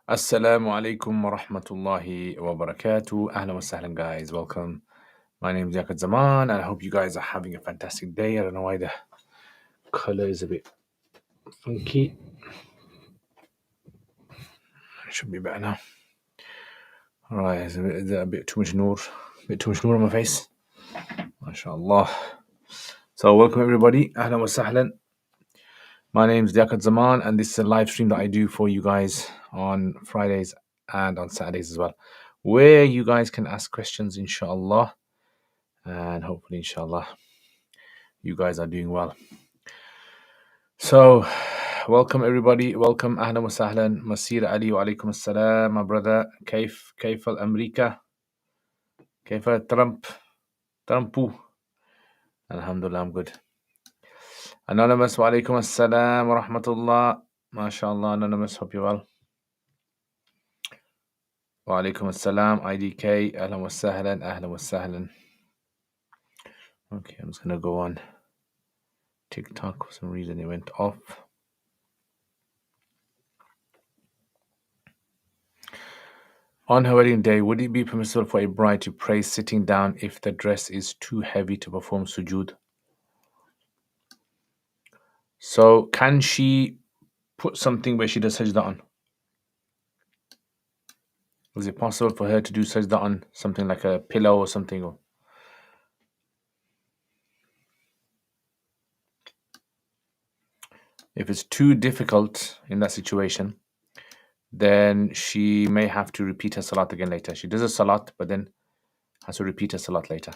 Assalamu alaikum wa rahmatullahi wa barakatuh. Ahlan wa sahlan, guys. Welcome. My name is Yaqut Zaman, and I hope you guys are having a fantastic day. I don't know why the color is a bit funky. It should be better now. All right, is there a bit too much noor? A bit too much noor on my face. MashaAllah. So, welcome everybody. Ahlan wa sahlan. My name is Yaqut Zaman, and this is a live stream that I do for you guys on Fridays and on Saturdays as well, where you guys can ask questions, inshallah. And hopefully, inshallah, you guys are doing well. So, welcome everybody. Welcome. Ahlan wa sahlan. Masir Ali wa alaikum assalam, my brother. كيف الأمريكا? كيف Trumpu? Alhamdulillah, I'm good. Anonymous wa alaikum assalam wa rahmatullah. MashaAllah, Anonymous, hope you're well. Wa alaikum assalam. IDK, ahlan wa sahlan, ahlan wa sahlan. Okay, I'm just gonna go on TikTok. For some reason it went off. On her wedding day, would it be permissible for a bride to pray sitting down if the dress is too heavy to perform sujood? So, can she put something where she does sajda on? Is it possible for her to do sajda on something like a pillow or something? If it's too difficult in that situation, then she may have to repeat her salat again later. She does a salat, but then has to repeat her salat later.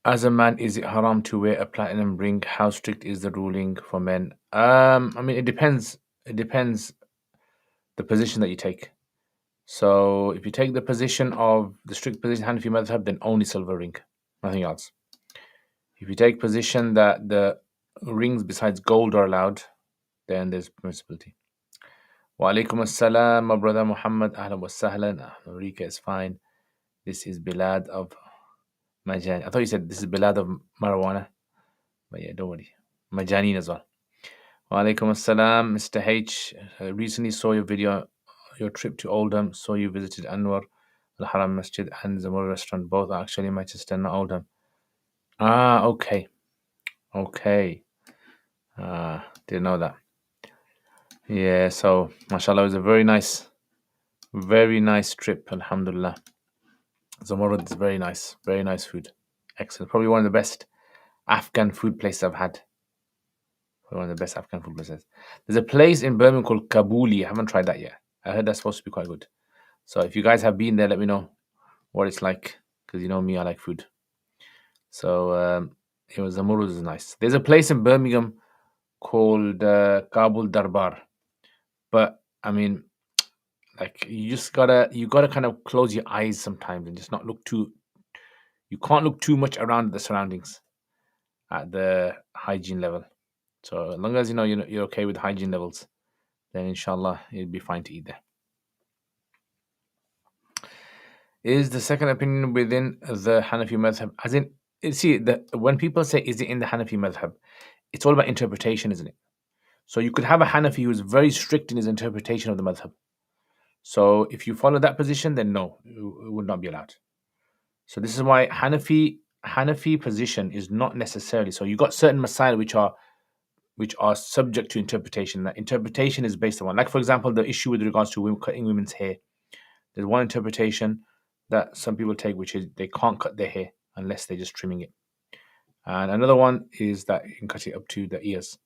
As a man, is it haram to wear a platinum ring? How strict is the ruling for men? I mean, it depends. It depends the position that you take. So if you take the position of the strict position Hanafi madhab, then only silver ring, nothing else. If you take position that the rings besides gold are allowed, then there's permissibility. Wa alaikum assalam, my brother Muhammad. Ahlan wa sahlan. America is fine. This is Bilad of Majani. I thought you said this is Bilad of marijuana. But yeah, don't worry. Majaneen as well. Wa alaikum assalam, Mr. H. Recently saw your video, your trip to Oldham. Saw you visited Anwar Al Haram Masjid and Zamur restaurant. Both are actually Manchester, not Oldham. Ah, okay. Okay. Didn't know that. Yeah, so mashallah, it was a very nice trip, alhamdulillah. Zamurud is very nice food. Excellent. Probably one of the best Afghan food places I've had. Probably one of the best Afghan food places. There's a place in Birmingham called Kabuli. I haven't tried that yet. I heard that's supposed to be quite good. So if you guys have been there, let me know what it's like, because you know me, I like food. So it was Zamurud is nice. There's a place in Birmingham called Kabul Darbar, but I mean, like you gotta kind of close your eyes sometimes and just not look too. You can't look too much around the surroundings at the hygiene level. So as long as you know you're okay with hygiene levels, then inshallah it'll be fine to eat there. Is the second opinion within the Hanafi madhab? As in, see, when people say is it in the Hanafi madhab, it's all about interpretation, isn't it? So you could have a Hanafi who's very strict in his interpretation of the madhab. So if you follow that position, then no, it would not be allowed. So this is why Hanafi position is not necessarily. So you got certain masail which are subject to interpretation. That interpretation is based on, like for example, the issue with regards to cutting women's hair. There's one interpretation that some people take, which is they can't cut their hair unless they're just trimming it. And another one is that you can cut it up to the ears.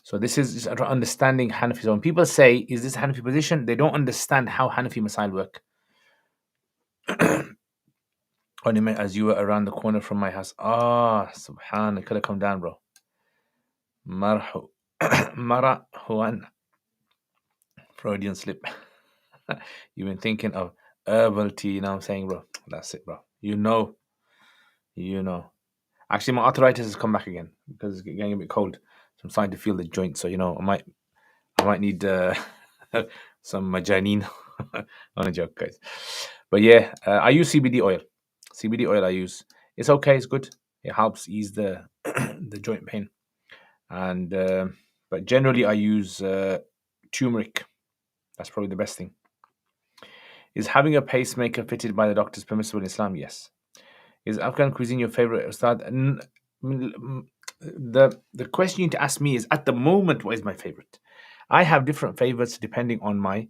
So this is just understanding Hanafi. So when people say, is this Hanafi position? They don't understand how Hanafi masail work. As you were around the corner from my house. Subhan, I could have come down, bro. Marahuan. Freudian slip. You've been thinking of herbal tea, you know what I'm saying, bro? That's it, bro. You know. Actually, my arthritis has come back again because it's getting a bit cold. So I'm starting to feel the joint. So, I might need some Majaneen. On a joke, guys. But yeah, I use CBD oil. CBD oil I use. It's okay. It's good. It helps ease the the joint pain. And But generally, I use turmeric. That's probably the best thing. Is having a pacemaker fitted by the doctors permissible in Islam? Yes. Is Afghan cuisine your favorite, Ustad? The question you need to ask me is, at the moment, what is my favorite? I have different favorites depending on my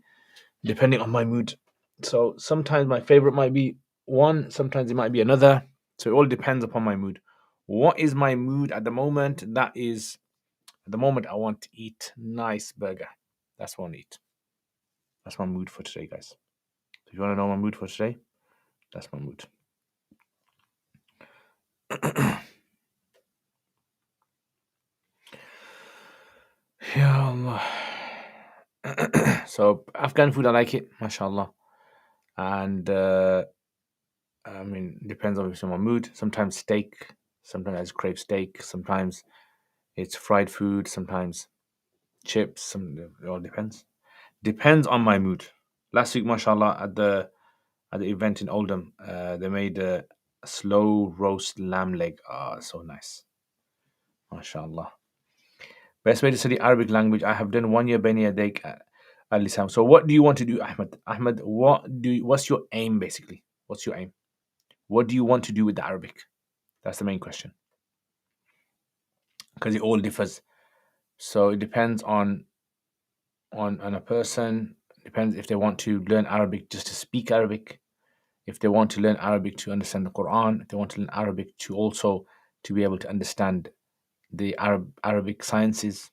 mood. So sometimes my favorite might be one, sometimes it might be another. So it all depends upon my mood. What is my mood at the moment? That is, at the moment, I want to eat nice burger. That's what I want to eat. That's my mood for today, guys. If you want to know my mood for today, that's my mood. Ya Allah. So Afghan food, I like it, mashallah. And I mean, depends obviously on my mood. Sometimes steak, sometimes I just crave steak. Sometimes it's fried food. Sometimes chips. It all depends. Depends on my mood. Last week, mashallah, at the event in Oldham, they made a slow roast lamb leg. Ah, so nice, mashallah. Best way to study Arabic language. I have done 1 year Beni Yadayk at Al Lisam. So what do you want to do, Ahmed? Ahmed, what's your aim basically? What's your aim? What do you want to do with the Arabic? That's the main question. Because it all differs. So it depends on a person. It depends if they want to learn Arabic just to speak Arabic, if they want to learn Arabic to understand the Quran, if they want to learn Arabic to also to be able to understand the Arabic sciences.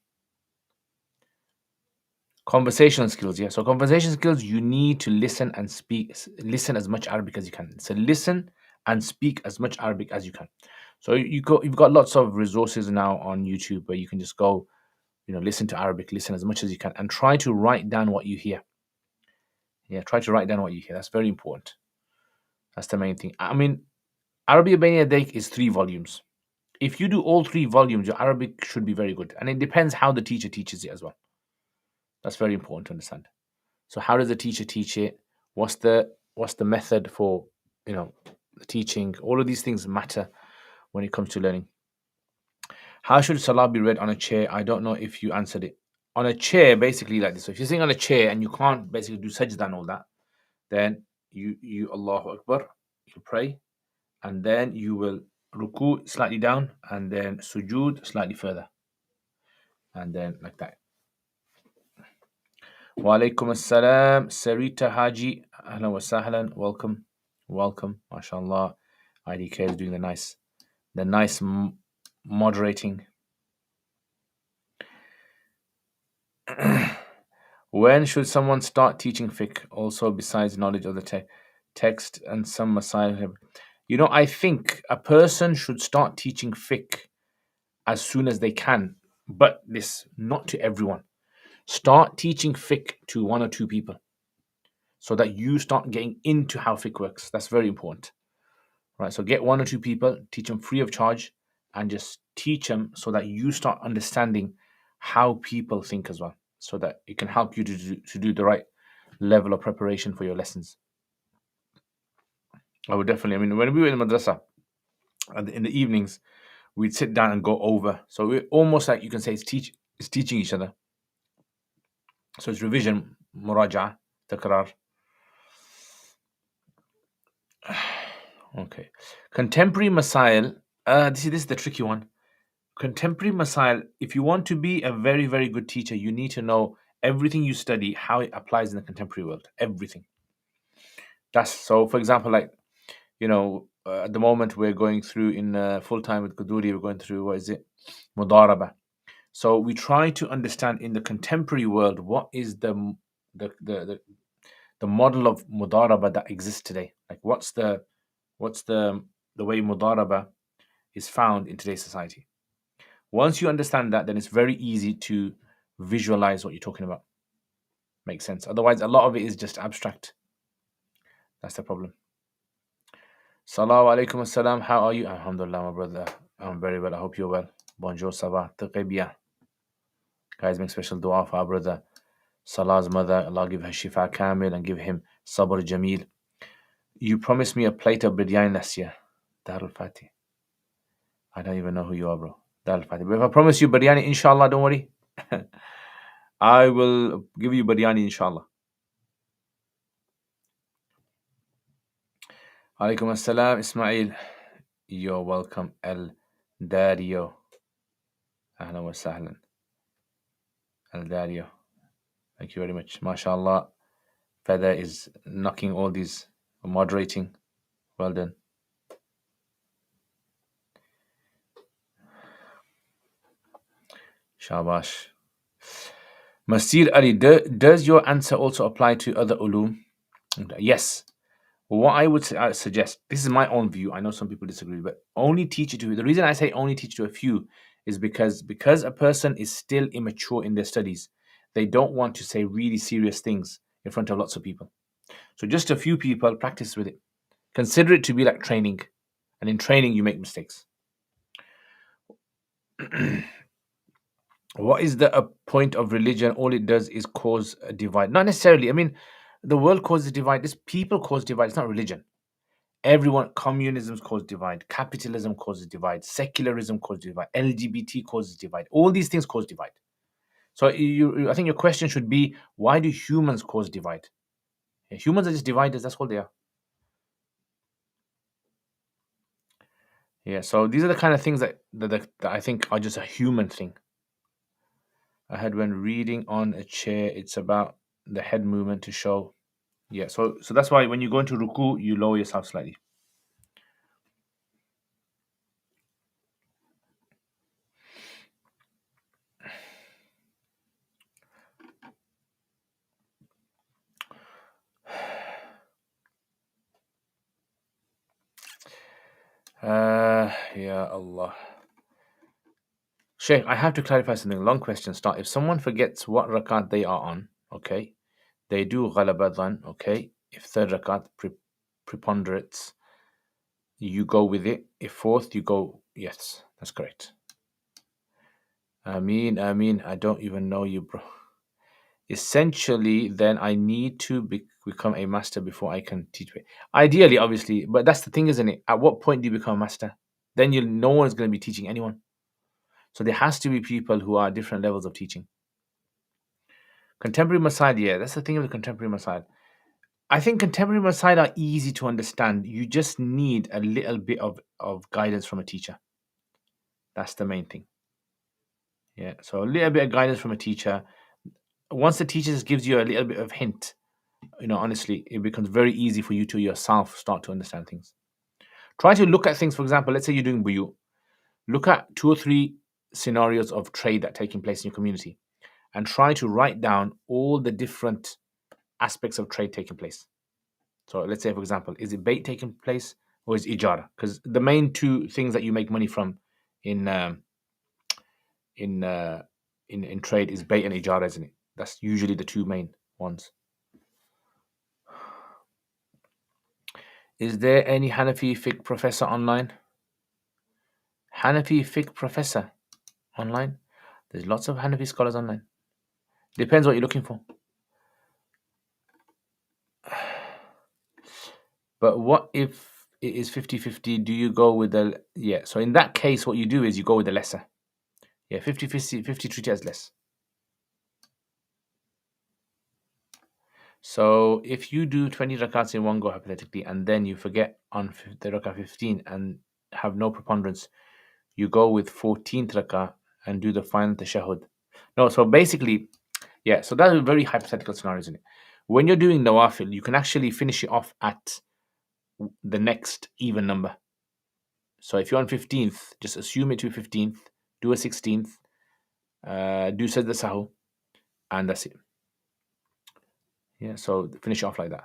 Conversational skills, yeah. So conversation skills, you need to listen and speak. Listen as much Arabic as you can. So listen and speak as much Arabic as you can. So you've got lots of resources now on YouTube where you can just go, listen to Arabic, listen as much as you can, and try to write down what you hear. Yeah, try to write down what you hear. That's very important. That's the main thing. I mean, Arabic Bani Yadayk is 3 volumes. If you do all 3 volumes, your Arabic should be very good. And it depends how the teacher teaches it as well. That's very important to understand. So how does the teacher teach it? What's the method for the teaching? All of these things matter when it comes to learning. How should Salah be read on a chair? I don't know if you answered it. On a chair, basically like this. So if you're sitting on a chair and you can't basically do sajda and all that, then you Allahu Akbar, you pray, and then you will ruku slightly down, and then sujood slightly further, and then like that. Wa alaikum assalam, Sarita Haji. Ahlan wa sahlan. Welcome. MashaAllah. IDK is doing the nice moderating. When should someone start teaching fiqh? Also, besides knowledge of the text and some masail. I think a person should start teaching fiqh as soon as they can, but this not to everyone. Start teaching fiqh to 1 or 2 people, so that you start getting into how fiqh works. That's very important, right? So get 1 or 2 people, teach them free of charge, and just teach them so that you start understanding how people think as well, so that it can help you to do the right level of preparation for your lessons. I would definitely. I mean, when we were in the madrasa, in the evenings, we'd sit down and go over. So we're almost like you can say it's teaching each other. So it's revision, muraja, takrar. Okay. Contemporary masail. This is the tricky one. Contemporary masail. If you want to be a very, very good teacher, you need to know everything you study, how it applies in the contemporary world. Everything. That's so. For example, like at the moment we're going through in full time with Quduri, we're going through what is it, Mudaraba. So we try to understand in the contemporary world what is the model of Mudaraba that exists today. Like what's the way Mudaraba is found in today's society. Once you understand that, then it's very easy to visualize what you're talking about. Makes sense. Otherwise, a lot of it is just abstract. That's the problem. Salaam alaikum assalam. How are you? Alhamdulillah, my brother. I'm very well. I hope you're well. Bonjour, ça va? Très bien. Guys, make special dua for our brother Salah's mother. Allah give her shifa kamil and give him sabr jameel. You promised me a plate of biryani last year. Dar al-Fatih. I don't even know who you are, bro. Dar al-Fatih. But if I promise you biryani, inshallah, don't worry. I will give you biryani, inshallah. Alaikum assalam, Ismail. You're welcome, El Dario. Ahlan wa sahlan. El Dario. Thank you very much. MashaAllah. Feather is knocking all these, moderating. Well done. Shabash. Masir Ali, does your answer also apply to other ulum? Yes. What I would suggest, this is my own view. I know some people disagree, but only teach it to. The reason I say only teach to a few is because a person is still immature in their studies. They don't want to say really serious things in front of lots of people. So just a few people practice with it. Consider it to be like training, and in training you make mistakes. What is the point of religion? All it does is cause a divide. Not necessarily. I mean, the world causes divide. This people cause divide. It's not religion. Everyone, communism causes divide. Capitalism causes divide. Secularism causes divide. LGBT causes divide. All these things cause divide. So I think your question should be, why do humans cause divide? Yeah, humans are just dividers. That's all they are. Yeah. So these are the kind of things that I think are just a human thing. I had when reading on a chair, it's about the head movement to show. Yeah, so that's why when you go into ruku, you lower yourself slightly. Yeah, Allah. Sheikh, I have to clarify something. Long question. Start. If someone forgets what rakat they are on, okay, they do ghalabat, okay. If third rakat preponderates, you go with it. If fourth, you go. Yes, that's correct. Ameen, Ameen. I don't even know you, bro. Essentially, then I need to become a master before I can teach. Ideally, obviously, but that's the thing, isn't it? At what point do you become a master? Then no one is going to be teaching anyone. So there has to be people who are different levels of teaching. Contemporary Masail, yeah, that's the thing with the contemporary Masail. I think contemporary Masail are easy to understand. You just need a little bit of guidance from a teacher. That's the main thing. Yeah, so a little bit of guidance from a teacher. Once the teacher just gives you a little bit of hint, honestly, it becomes very easy for you to yourself start to understand things. Try to look at things, for example, let's say you're doing buyu. Look at 2 or 3 scenarios of trade that are taking place in your community and try to write down all the different aspects of trade taking place. So let's say, for example, is it bait taking place or is ijara? Because the main 2 things that you make money from in in in trade is bait and ijara, isn't it? That's usually the 2 main ones. Is there any Hanafi fiqh professor online? Hanafi fiqh professor online? There's lots of Hanafi scholars online. Depends what you're looking for. But what if it is 50-50? Do you go with the... Yeah, so in that case, what you do is you go with the lesser. Yeah, 50 treat it as less. So if you do 20 rakats in one go, hypothetically, and then you forget on the rakat 15 and have no preponderance, you go with 14th rakat and do the final tashahhud. No, so basically, yeah, so that's a very hypothetical scenario, isn't it? When you're doing nawafil, you can actually finish it off at the next even number. So if you're on 15th, just assume it to 15th, do a 16th, do sajda sahu, and that's it. Yeah, so finish off like that.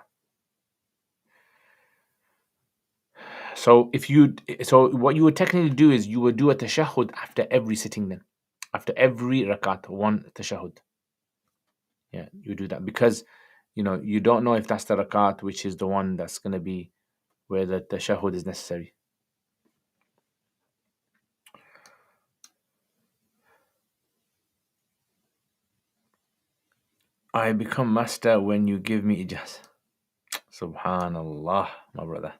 So what you would technically do is you would do a tashahhud after every sitting then. After every rakat, one tashahhud. Yeah, you do that because you don't know if that's the rakat which is the one that's going to be where the tashahhud is necessary. I become master when you give me ijaz. Subhanallah, my brother.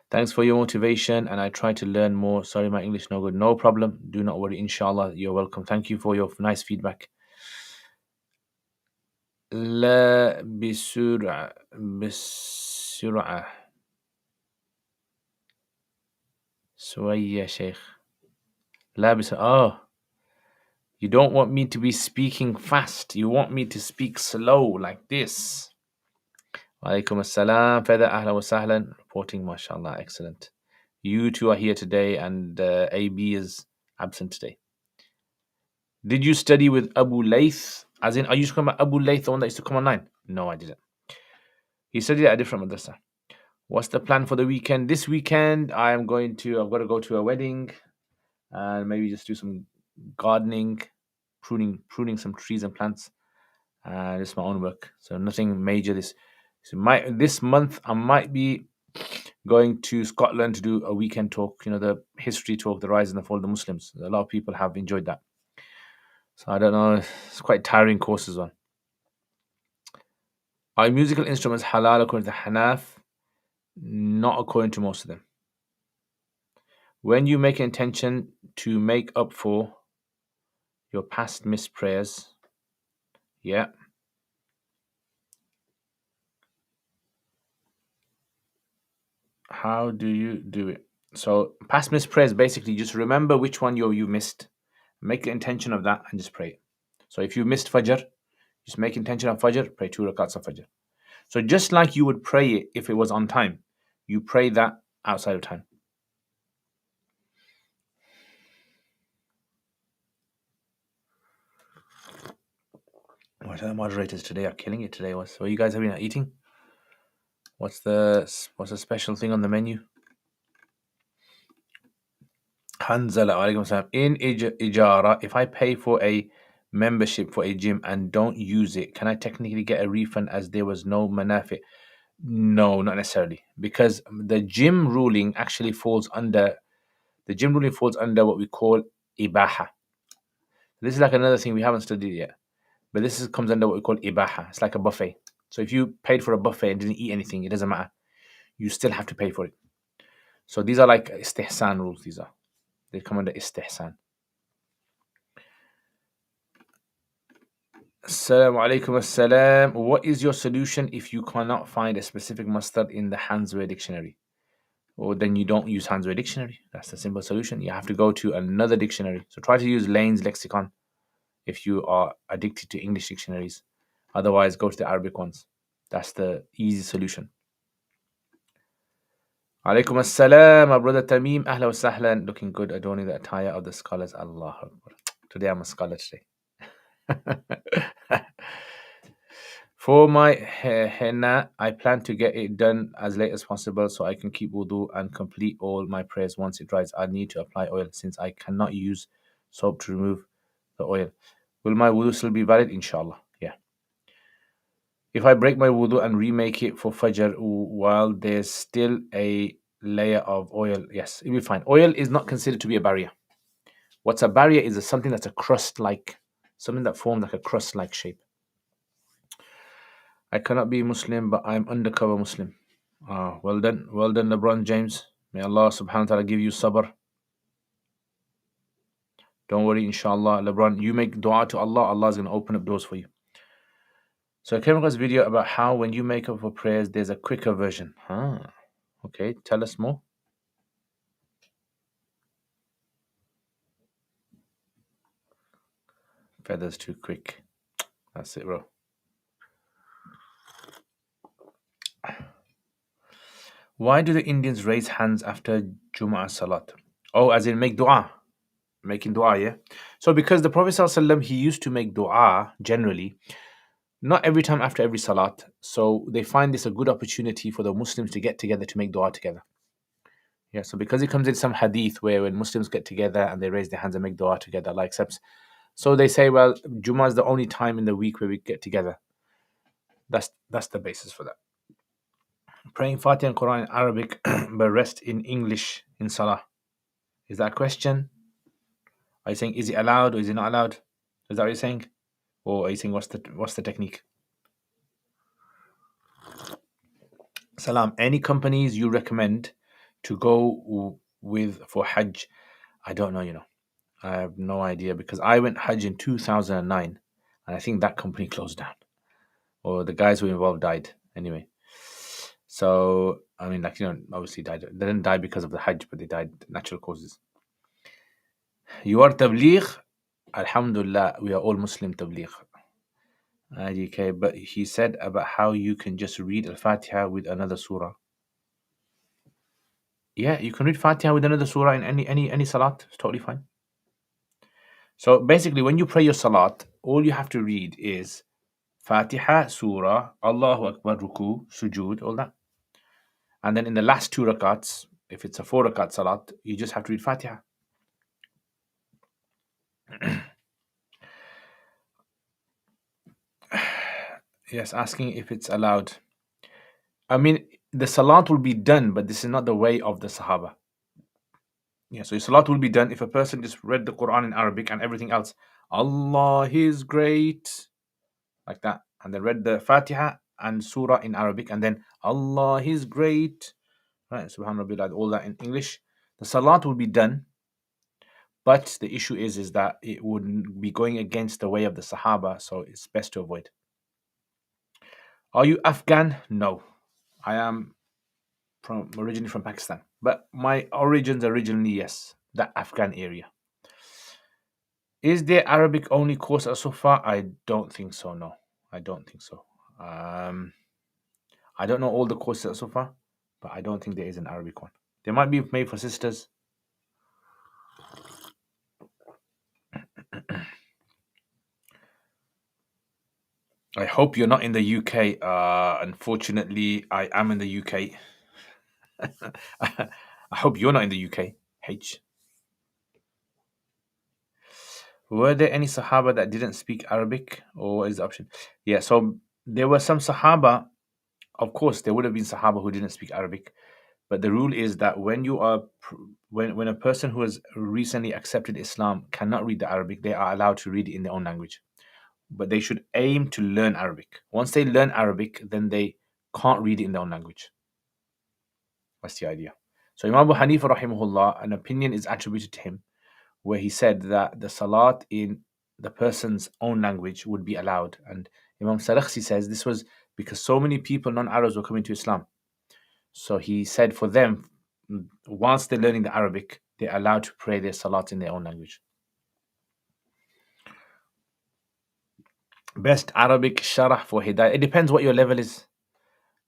Thanks for your motivation, and I try to learn more. Sorry, my English no good. No problem. Do not worry. Inshallah, you're welcome. Thank you for your nice feedback. لا بسرعة شوية شيخ. لا Oh, you don't want me to be speaking fast. You want me to speak slow like this. Walaikum assalam. Feather, ahlan wa sahlan. Reporting, mashallah. Excellent. You two are here today, and AB is absent today. Did you study with Abu Layth? As in, are you talking about Abu Layth, the one that used to come online? No, I didn't. He studied at a different madrasa. What's the plan for the weekend? This weekend, I've got to go to a wedding and maybe just do some gardening, pruning some trees and plants. It's my own work, so nothing major. This month I might be going to Scotland to do a weekend talk. The history talk, the rise and the fall of the Muslims. A lot of people have enjoyed that. So I don't know. It's quite tiring courses one. Are musical instruments halal according to Hanaf? Not according to most of them. When you make an intention to make up for your past missed prayers, yeah. How do you do it? So past missed prayers, basically just remember which one you missed, make the intention of that and just pray. So if you missed Fajr, just make intention of Fajr, pray 2 rakats of Fajr. So just like you would pray it if it was on time, you pray that outside of time. What are the moderators today are killing it today. What are you guys having eating? What's the special thing on the menu? Hanzala, alaykum salam. In ijara, if I pay for a membership for a gym and don't use it, can I technically get a refund as there was no manafi? No, not necessarily, because the gym ruling actually falls under what we call ibaha. This is like another thing we haven't studied yet, but comes under what we call ibaha. It's like a buffet. So if you paid for a buffet and didn't eat anything, it doesn't matter. You still have to pay for it. So these are like istihsan rules. They come under istihsan. Assalamu alaikum assalam. What is your solution if you cannot find a specific mustard in the Hansway dictionary? Or then you don't use Hansway dictionary. That's the simple solution. You have to go to another dictionary. So try to use Lane's lexicon if you are addicted to English dictionaries. Otherwise, go to the Arabic ones. That's the easy solution. Alaikum assalam, my brother Tamim. Ahla wa sahlan. Looking good, adorning the attire of the scholars. Allah Akbar. Today I'm a scholar today. For my henna, I plan to get it done as late as possible so I can keep wudu and complete all my prayers once it dries. I need to apply oil since I cannot use soap to remove the oil. Will my wudu still be valid? Inshallah. Yeah. If I break my wudu and remake it for Fajr while there's still a layer of oil, yes, it'll be fine. Oil is not considered to be a barrier. What's a barrier is something that's a crust-like, something that forms like a crust-like shape. I cannot be Muslim, but I'm undercover Muslim. Well done, LeBron James. May Allah subhanahu wa ta'ala give you sabr. Don't worry, inshallah, LeBron, you make dua to Allah, Allah is going to open up doors for you. So I came across a video about how when you make up for prayers, there's a quicker version. Okay, tell us more. Feathers too quick. That's it, bro. Why do the Indians raise hands after Jumu'ah Salat? Oh, as in make dua. Making dua, yeah? So because the Prophet ﷺ, he used to make dua generally, not every time after every Salat. So they find this a good opportunity for the Muslims to get together to make dua together. Yeah, so because it comes in some hadith where when Muslims get together and they raise their hands and make dua together, Allah accepts. So they say, well, Jummah is the only time in the week where we get together. That's the basis for that. Praying Fatiha and Quran in Arabic, but rest in English in Salah. Is that a question? Are you saying, is it allowed or is it not allowed? Is that what you're saying? Or are you saying, what's the technique? Salam, any companies you recommend to go with for Hajj, I don't know, I have no idea because I went Hajj in 2009 and I think that company closed down or the guys who were involved died anyway. So, I mean, like, obviously died. They didn't die because of the Hajj, but they died natural causes. You are Tabligh? Alhamdulillah, we are all Muslim Tabligh. Okay, but he said about how you can just read Al-Fatiha with another surah. Yeah, you can read Fatiha with another surah in any salat. It's totally fine. So basically, when you pray your salat, all you have to read is Fatiha, Surah, Allahu Akbar, Ruku, Sujood, all that. And then in the last two rakats, if it's a 4 rakat salat, you just have to read Fatiha. Yes, asking if it's allowed. I mean, the salat will be done, but this is not the way of the Sahaba. Yeah, so salat will be done if a person just read the Quran in Arabic and everything else. Allah is great, like that. And then read the Fatiha and Surah in Arabic, and then Allah is great, right? Subhanallah, all that in English. The salat will be done, but the issue is that it would be going against the way of the Sahaba, so it's best to avoid. Are you Afghan? No, I am originally from Pakistan, but my origins originally, yes, the Afghan area. Is there Arabic only course at Sufa? I don't think so. No, I don't think so. I don't know all the courses at Sufa, but I don't think there is an Arabic one. There might be made for sisters. I hope you're not in the UK. Unfortunately, I am in the UK. I hope you're not in the UK. H. Were there any Sahaba that didn't speak Arabic, or is the option? Yeah, so there were some Sahaba. Of course, there would have been Sahaba who didn't speak Arabic, but the rule is that when you are when a person who has recently accepted Islam cannot read the Arabic, they are allowed to read it in their own language. But they should aim to learn Arabic. Once they learn Arabic, then they can't read it in their own language. That's the idea. So Imam Abu Hanifa rahimahullah, an opinion is attributed to him where he said that the salat in the person's own language would be allowed. And Imam Sarakhsi says this was because so many people, non-Arabs, were coming to Islam. So he said for them, once they're learning the Arabic, they're allowed to pray their salat in their own language. Best Arabic sharah for Hidayah. It depends what your level is.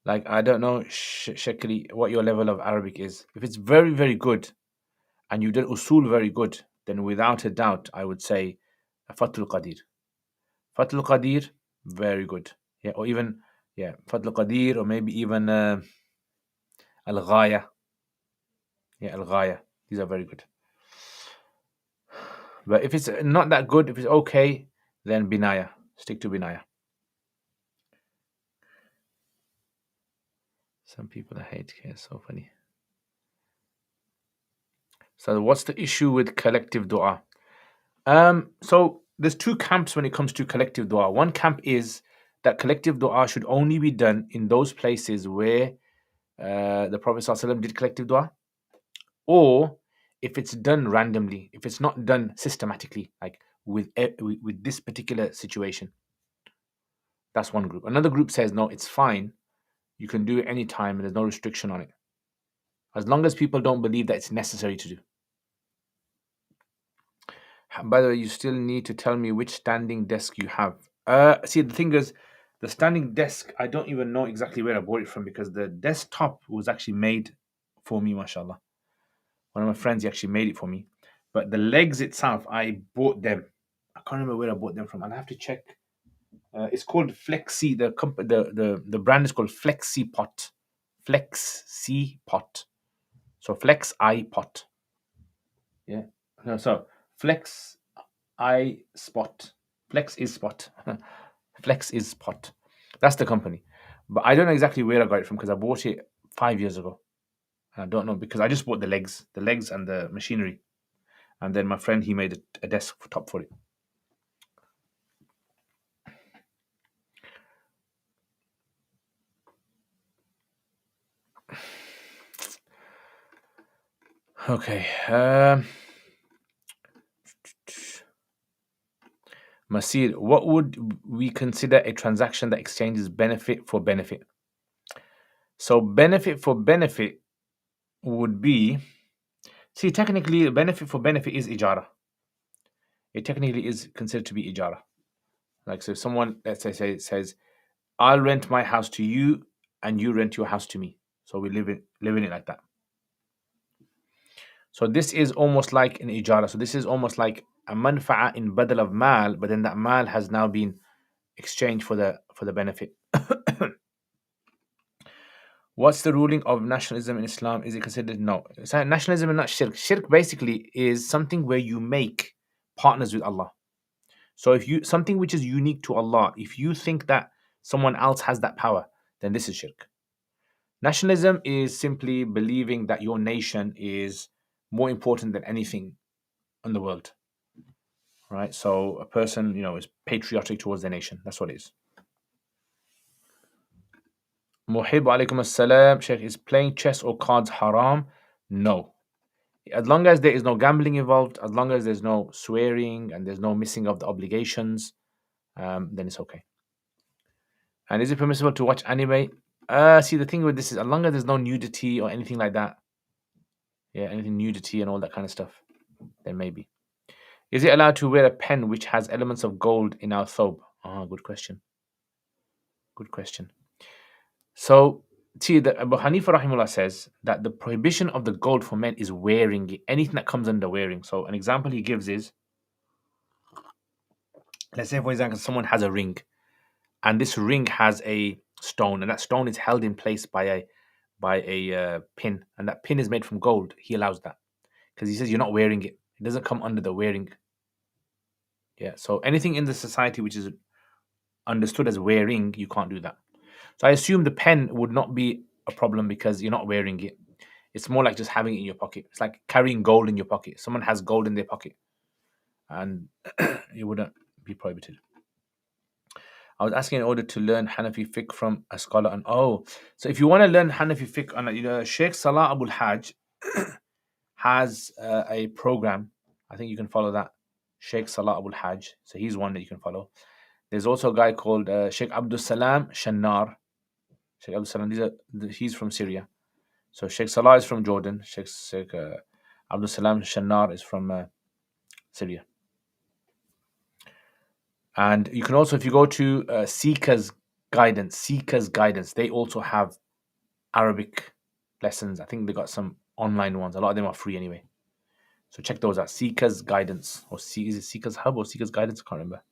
Like, I don't know, Shakri, what your level of Arabic is. If it's very, very good, and you did usul very good, then without a doubt, I would say Fathul Qadir. Fathul Qadir, very good. Yeah, or even, yeah, Fathul Qadir, or maybe even Al Ghaya. Yeah, Al Ghaya. These are very good. But if it's not that good, if it's okay, then Binaya. Stick to Binaya. Some people hate care. So funny. So what's the issue with collective dua? So there's two camps when it comes to collective dua. One camp is that collective dua should only be done in those places where the Prophet ﷺ did collective dua, or if it's done randomly, if it's not done systematically, like with this particular situation. That's one group. Another group says no, it's fine. You can do it anytime and there's no restriction on it. As long as people don't believe that it's necessary to do. By the way, you still need to tell me which standing desk you have. See, the thing is, the standing desk, I don't even know exactly where I bought it from because the desktop was actually made for me, mashallah. One of my friends, he actually made it for me. But the legs itself, I bought them. I can't remember where I bought them from. I'll have to check. It's called Flexi. The brand is called Flexi Pot. Flexi Pot. So Flex I Pot. Yeah. No, so Flex I Spot. Flex is Spot. Flex is Spot. That's the company. But I don't know exactly where I got it from because I bought it 5 years ago. I don't know because I just bought the legs and the machinery. And then my friend, he made a desk top for it. Okay. Masir, what would we consider a transaction that exchanges benefit for benefit? So benefit for benefit would be, see, technically benefit for benefit is ijara. It technically is considered to be ijara. Like, so if someone, let's say says, I'll rent my house to you and you rent your house to me. So we live in it like that. So this is almost like an ijara. So this is almost like a manfa'a in badal of mal, but then that mal has now been exchanged for the benefit. What's the ruling of nationalism in Islam? Is it considered? No. So nationalism is not shirk. Shirk basically is something where you make partners with Allah. So if you something which is unique to Allah, if you think that someone else has that power, then this is shirk. Nationalism is simply believing that your nation is more important than anything in the world. Right? So a person, is patriotic towards their nation. That's what it is. Muhib alaikum assalam. Sheikh, is playing chess or cards haram? No. As long as there is no gambling involved, as long as there's no swearing and there's no missing of the obligations, then it's okay. And is it permissible to watch anime? See, the thing with this is, as long as there's no nudity or anything like that, anything nudity and all that kind of stuff, then maybe. Is it allowed to wear a pen which has elements of gold in our thobe? Good question. Good question. So, see, the Abu Hanifa rahimullah says that the prohibition of the gold for men is wearing it, anything that comes under wearing. So, an example he gives is, let's say, for example, someone has a ring, and this ring has a stone, and that stone is held in place by a pin, and that pin is made from gold. He allows that because he says you're not wearing it; it doesn't come under the wearing. Yeah. So anything in the society which is understood as wearing, you can't do that. So I assume the pen would not be a problem because you're not wearing it. It's more like just having it in your pocket. It's like carrying gold in your pocket. Someone has gold in their pocket, and it wouldn't be prohibited. I was asking in order to learn Hanafi fiqh from a scholar. And so if you want to learn Hanafi fiqh, Sheikh Salah Abul Hajj has a program. I think you can follow that. Sheikh Salah Abul Hajj. So he's one that you can follow. There's also a guy called Sheikh Abdul Salam Shannar. Sheikh Abdul Salam, he's from Syria. So Sheikh Salah is from Jordan. Sheikh Abdul Salam Shannar is from Syria. And you can also, if you go to Seeker's Guidance, they also have Arabic lessons. I think they got some online ones. A lot of them are free anyway. So check those out. Seeker's Guidance, or is it Seeker's Hub or Seeker's Guidance? I can't remember.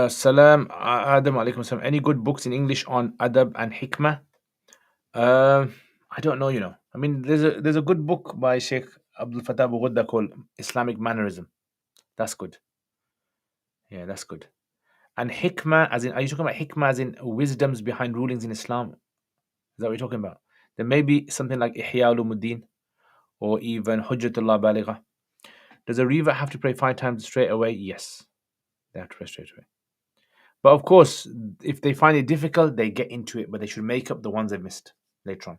Salam Adam alaikum salam. Any good books in English on adab and hikmah? I don't know. I mean, there's a good book by Sheikh Abdul Fattah Abu Ghudda called Islamic Mannerism. That's good. Yeah, that's good. And hikmah, as in, are you talking about hikmah as in wisdoms behind rulings in Islam? Is that what you're talking about? There may be something like Ihya Ulumuddin or even Hujjatullah Baligha. Does a revert have to pray 5 times straight away? Yes, they have to pray straight away. But of course, if they find it difficult, they get into it, but they should make up the ones they missed later on.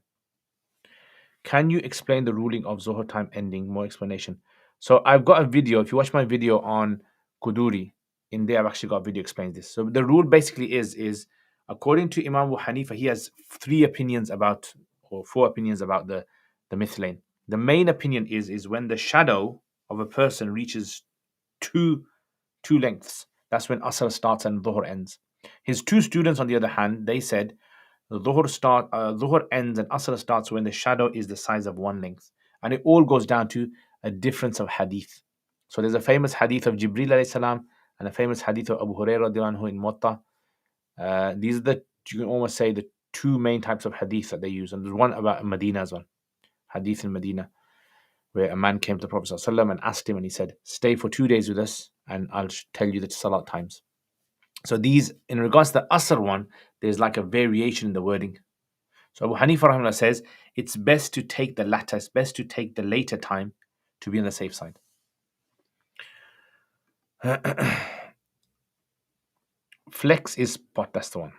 Can you explain the ruling of Zohar time ending? More explanation. So I've got a video. If you watch my video on Kuduri, in there I've actually got a video explains this. So the rule basically is according to Imam Abu Hanifa, he has 4 opinions about the mithlain. The main opinion is when the shadow of a person reaches two lengths, that's when Asr starts and Dhuhr ends. His 2 students, on the other hand, they said Dhuhr ends and Asr starts when the shadow is the size of 1 length. And it all goes down to a difference of hadith. So there's a famous hadith of Jibril alayhi salam and a famous hadith of Abu Hurairah radiallahu anhu in Muwatta. These are you can almost say, the 2 main types of hadith that they use. And there's one about Medina as well. Hadith in Medina, where a man came to the Prophet ﷺ and asked him, and he said, stay for 2 days with us and I'll tell you the salat times. So these, in regards to the Asr one, there's like a variation in the wording. So Abu Hanifa rahimahullah says it's best to take the latter, it's best to take the later time to be on the safe side. Flex is spot, that's the one.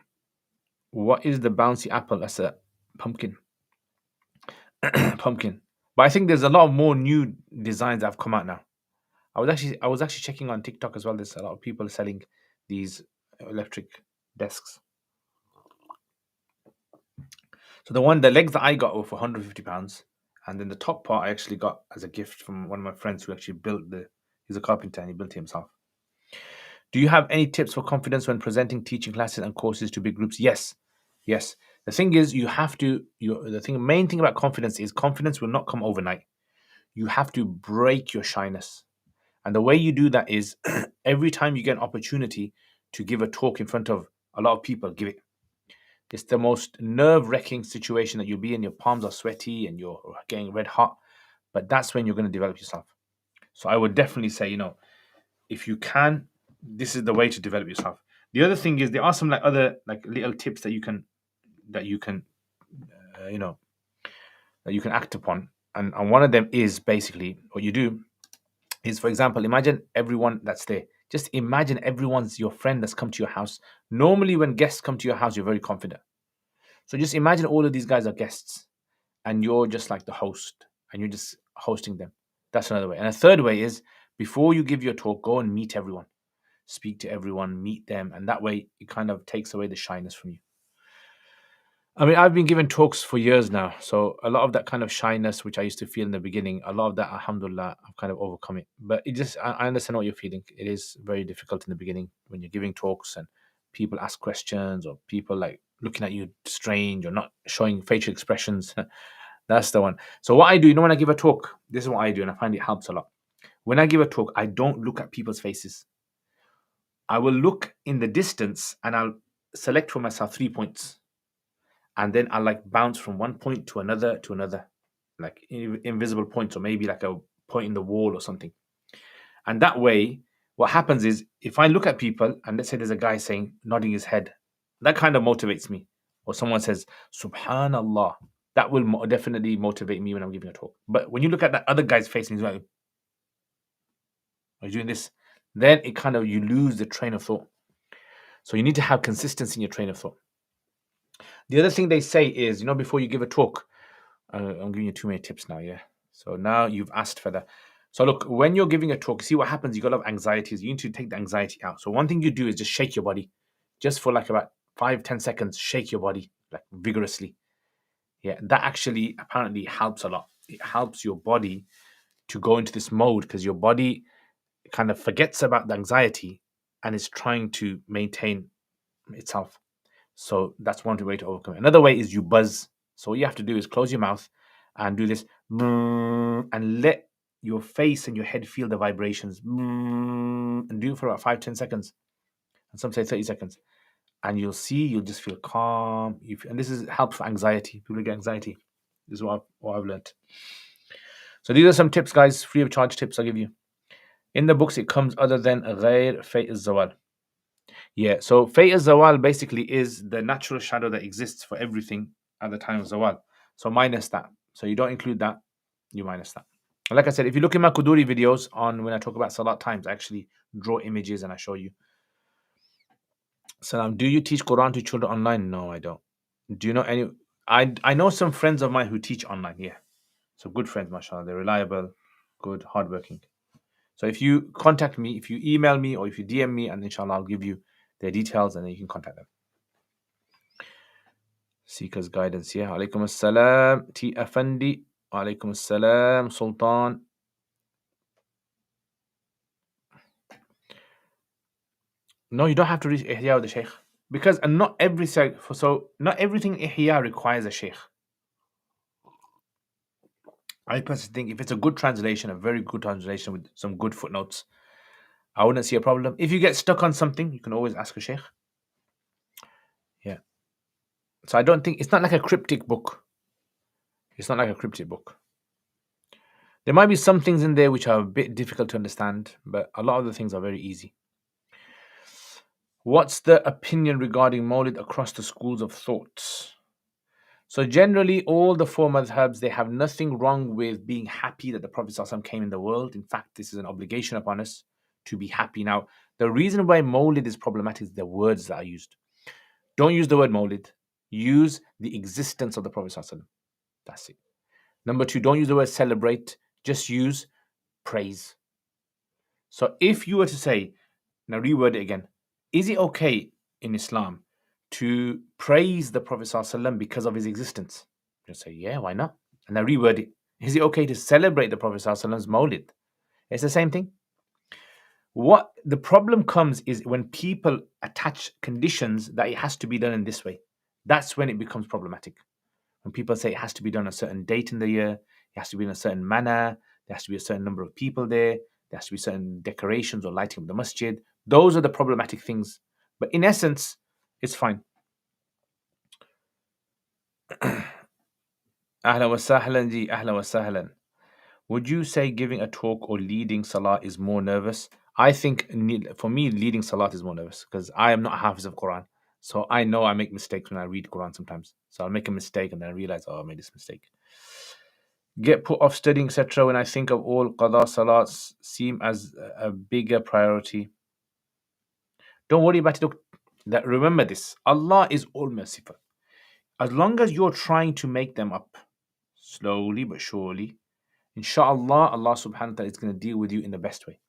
What is the bouncy apple? That's a pumpkin. Pumpkin. But I think there's a lot of more new designs that have come out now. I was actually checking on TikTok as well. There's a lot of people selling these electric desks. So the legs that I got were for £150, and then the top part I actually got as a gift from one of my friends who actually he's a carpenter and he built it himself. Do you have any tips for confidence when presenting teaching classes and courses to big groups? Yes. The thing is, main thing about confidence is confidence will not come overnight. You have to break your shyness. And the way you do that is every time you get an opportunity to give a talk in front of a lot of people, give it. It's the most nerve-wracking situation that you'll be in. Your palms are sweaty and you're getting red hot, but that's when you're going to develop yourself. So I would definitely say, if you can, this is the way to develop yourself. The other thing is there are some other little tips that you can act upon, and one of them is basically what you do is, for example, imagine everyone that's there. Just imagine everyone's your friend that's come to your house. Normally, when guests come to your house, you're very confident. So just imagine all of these guys are guests, and you're just like the host, and you're just hosting them. That's another way. And a third way is before you give your talk, go and meet everyone, speak to everyone, meet them, and that way it kind of takes away the shyness from you. I mean, I've been giving talks for years now, so a lot of that kind of shyness, which I used to feel in the beginning, a lot of that, alhamdulillah, I've kind of overcome it. But I understand what you're feeling. It is very difficult in the beginning when you're giving talks and people ask questions or people looking at you strange or not showing facial expressions. That's the one. So what I do, when I give a talk, this is what I do, and I find it helps a lot. When I give a talk, I don't look at people's faces. I will look in the distance and I'll select for myself 3 points. And then I'll bounce from one point to another, like invisible points, or maybe like a point in the wall or something. And that way, what happens is if I look at people and let's say there's a guy nodding his head, that kind of motivates me. Or someone says, Subhanallah, that will definitely motivate me when I'm giving a talk. But when you look at that other guy's face and he's like, are you doing this? Then it kind of, you lose the train of thought. So you need to have consistency in your train of thought. The other thing they say is, before you give a talk, I'm giving you too many tips now, yeah. So now you've asked for that. So look, when you're giving a talk, see what happens. You got a lot of anxieties. You need to take the anxiety out. So one thing you do is just shake your body, just for about 5-10 seconds. Shake your body vigorously. Yeah, that actually apparently helps a lot. It helps your body to go into this mode because your body kind of forgets about the anxiety and is trying to maintain itself. So that's one way to overcome it. Another way is you buzz. So what you have to do is close your mouth and do this and let your face and your head feel the vibrations and do it for about 5-10 seconds, and some say 30 seconds, and you'll just feel calm. And this is help for anxiety. People get anxiety. This is what I've learned. So these are some tips, guys, free of charge tips I'll give you. In the books, it comes other than غير فيء الزوال. Yeah, so Fay Zawal basically is the natural shadow that exists for everything at the time of Zawal. So minus that. So you don't include that, you minus that. And like I said, if you look in my Kuduri videos on when I talk about Salat times, I actually draw images and I show you. Salam, do you teach Quran to children online? No, I don't. Do you know any? I know some friends of mine who teach online, yeah. So good friends, mashallah. They're reliable, good, hardworking. So if you contact me, if you email me or if you DM me, and inshallah I'll give you their details and then you can contact them. Seekers guidance, yeah. Alaikum assalam, T. Afandi. Alaikum assalam, Sultan. No, you don't have to reach Ihya with the Shaykh. Because not everything Ihya requires a Shaykh. I personally think if it's a good translation, a very good translation with some good footnotes, I wouldn't see a problem. If you get stuck on something, you can always ask a Shaykh. Yeah. So I don't think, it's not like a cryptic book. It's not like a cryptic book. There might be some things in there which are a bit difficult to understand, but a lot of the things are very easy. What's the opinion regarding Mawlid across the schools of thought? So generally, all the four madhabs, they have nothing wrong with being happy that the Prophet ﷺ came in the world. In fact, this is an obligation upon us to be happy. Now, the reason why Mawlid is problematic is the words that are used. Don't use the word Mawlid. Use the existence of the Prophet ﷺ. That's it. Number two, don't use the word celebrate. Just use praise. So if you were to say, now reword it again, is it okay in Islam to praise the Prophet ﷺ because of his existence? You say, yeah, why not? And now reword it. Is it okay to celebrate the Prophet ﷺ's Mawlid? It's the same thing. What the problem comes is when people attach conditions that it has to be done in this way. That's when it becomes problematic. When people say it has to be done a certain date in the year, it has to be in a certain manner, there has to be a certain number of people there has to be certain decorations or lighting of the masjid. Those are the problematic things. But in essence, it's fine. Ahlan wa sahlan ji, ahlan wa sahlan. Would you say giving a talk or leading salah is more nervous? I think for me, leading salat is more nervous because I am not a hafiz of Quran. So I know I make mistakes when I read Quran sometimes. So I'll make a mistake and then I realize, oh, I made this mistake. Get put off studying, etc. When I think of all qada salats seem as a bigger priority. Don't worry about it. Look, remember this. Allah is all merciful. As long as you're trying to make them up, slowly but surely, inshallah, Allah subhanahu wa ta'ala is going to deal with you in the best way.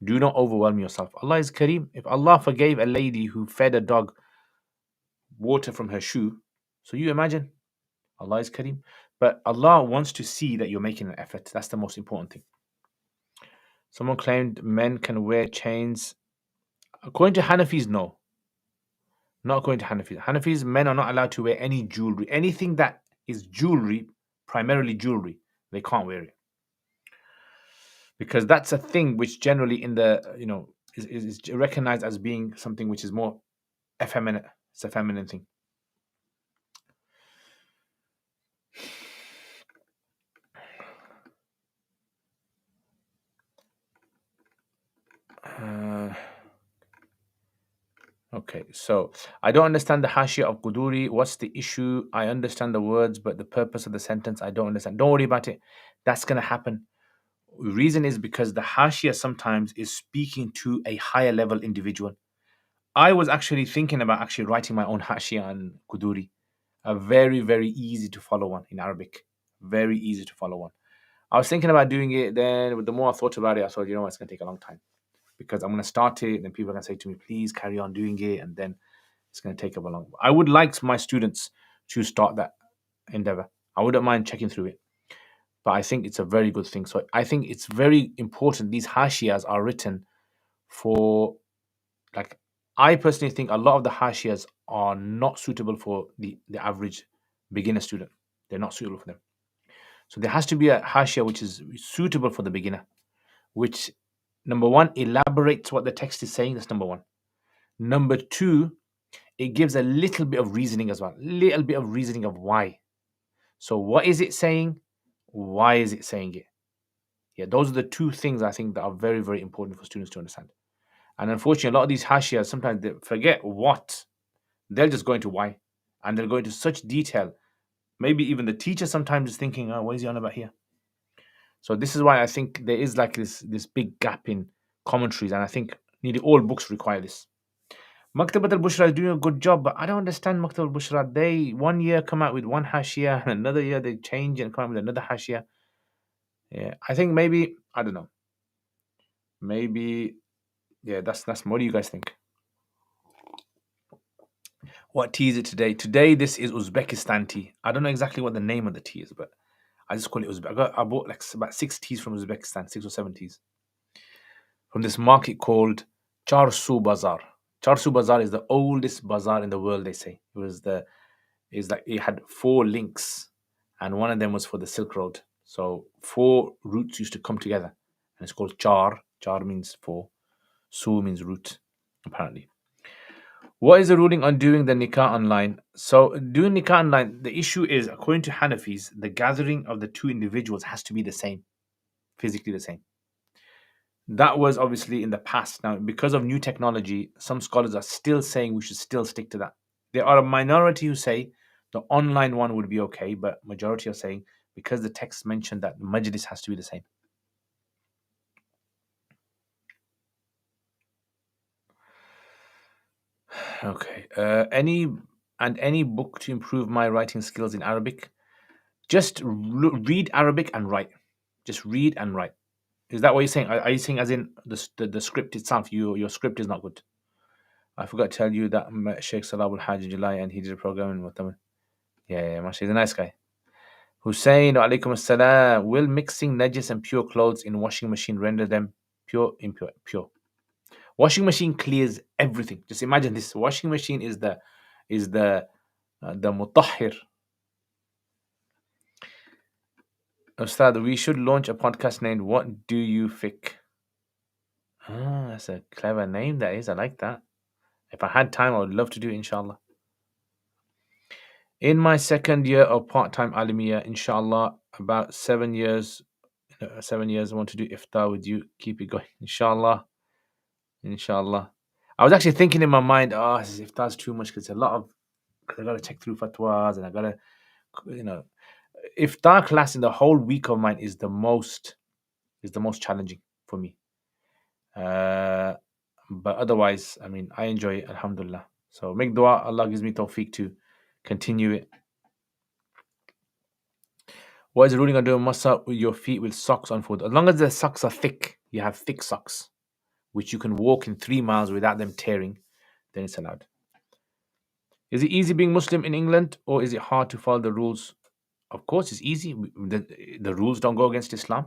Do not overwhelm yourself. Allah is Kareem. If Allah forgave a lady who fed a dog water from her shoe, so you imagine, Allah is Kareem. But Allah wants to see that you're making an effort. That's the most important thing. Someone claimed men can wear chains. According to Hanafis, no. Not according to Hanafis. Hanafis, men are not allowed to wear any jewelry. Anything that is jewelry, primarily jewelry, they can't wear it. Because that's a thing which generally in the, is recognized as being something which is more effeminate. It's a feminine thing. Okay, so I don't understand the Hashia of Quduri. What's the issue? I understand the words, but the purpose of the sentence, I don't understand. Don't worry about it. That's going to happen. The reason is because the Hashia sometimes is speaking to a higher level individual. I was actually thinking about actually writing my own Hashia on Quduri. A very, very easy to follow one in Arabic. Very easy to follow one. I was thinking about doing it, then the more I thought about it, I thought, you know what, it's going to take a long time. Because I'm going to start it, then people are going to say to me, please carry on doing it, and then it's going to take up a long. I would like my students to start that endeavor. I wouldn't mind checking through it, but I think it's a very good thing. So I think it's very important. These hashias are written for, like, I personally think a lot of the hashias are not suitable for the average beginner student. They're not suitable for them. So there has to be a hashia which is suitable for the beginner, which, number one, elaborates what the text is saying. That's number one. Number two, it gives a little bit of reasoning as well. Little bit of reasoning of why. So what is it saying? Why is it saying it? Yeah, those are the two things I think that are very, very important for students to understand. And unfortunately, a lot of these hashias, sometimes they forget what. They'll just go into why. And they'll go into such detail. Maybe even the teacher sometimes is thinking, oh, what is he on about here? So this is why I think there is like this big gap in commentaries. And I think nearly all books require this. Maktabat al-Bushra is doing a good job, but I don't understand Maktabat al-Bushra. They one year come out with one hashia, and another year they change and come out with another hashia. Yeah, I think maybe, I don't know. Maybe, yeah, that's what do you guys think? What tea is it today? Today, this is Uzbekistan tea. I don't know exactly what the name of the tea is, but I just call it Uzbek. I bought like about 6 teas from Uzbekistan, 6 or 7 teas. From this market called Charsu Bazar. Charsu Bazar is the oldest bazaar in the world, they say. It had 4 links, and one of them was for the Silk Road. So 4 routes used to come together, and it's called Char. Char means 4. Su means route, apparently. What is the ruling on doing the nikah online? So doing nikah online, the issue is, according to Hanafis, the gathering of the 2 individuals has to be the same, physically the same. That was obviously in the past. Now, because of new technology, some scholars are still saying we should still stick to that. There are a minority who say The online one would be okay, but majority are saying because the text mentioned that the majlis has to be the same. Okay. Any book to improve my writing skills in Arabic? Just read Arabic and write. Just read and write. Is that what you're saying? Are you saying as in the script itself? Your script is not good. I forgot to tell you that I met Sheikh Salah al Hajj in July and he did a program in Mu'tamar. Yeah, mashallah, he's a nice guy. Hussein, alaikum assalam. Will mixing najis and pure clothes in washing machine render them pure, impure, pure? Washing machine clears everything. Just imagine this. Washing machine is the mutahhir. Ustad, we should launch a podcast named "What Do You Fick?" Ah, that's a clever name. That is. I like that. If I had time, I would love to do it. Inshallah. In my second year of part-time alimiya, inshallah, about 7 years. 7 years. I want to do iftar with you. Keep it going, inshallah. Inshallah. I was actually thinking in my mind, oh, if that's too much, because a lot of, because I got to check through fatwas and I got to, you know, iftar class in the whole week of mine is the most challenging for me. But otherwise, I mean, I enjoy it, alhamdulillah. So make dua, Allah gives me tawfiq to continue it. What is the ruling on doing masa with your feet with socks on foot? As long as the socks are thick, you have thick socks, which you can walk in 3 miles without them tearing, then it's allowed. Is it easy being Muslim in England or is it hard to follow the rules? Of course, it's easy. The rules don't go against Islam.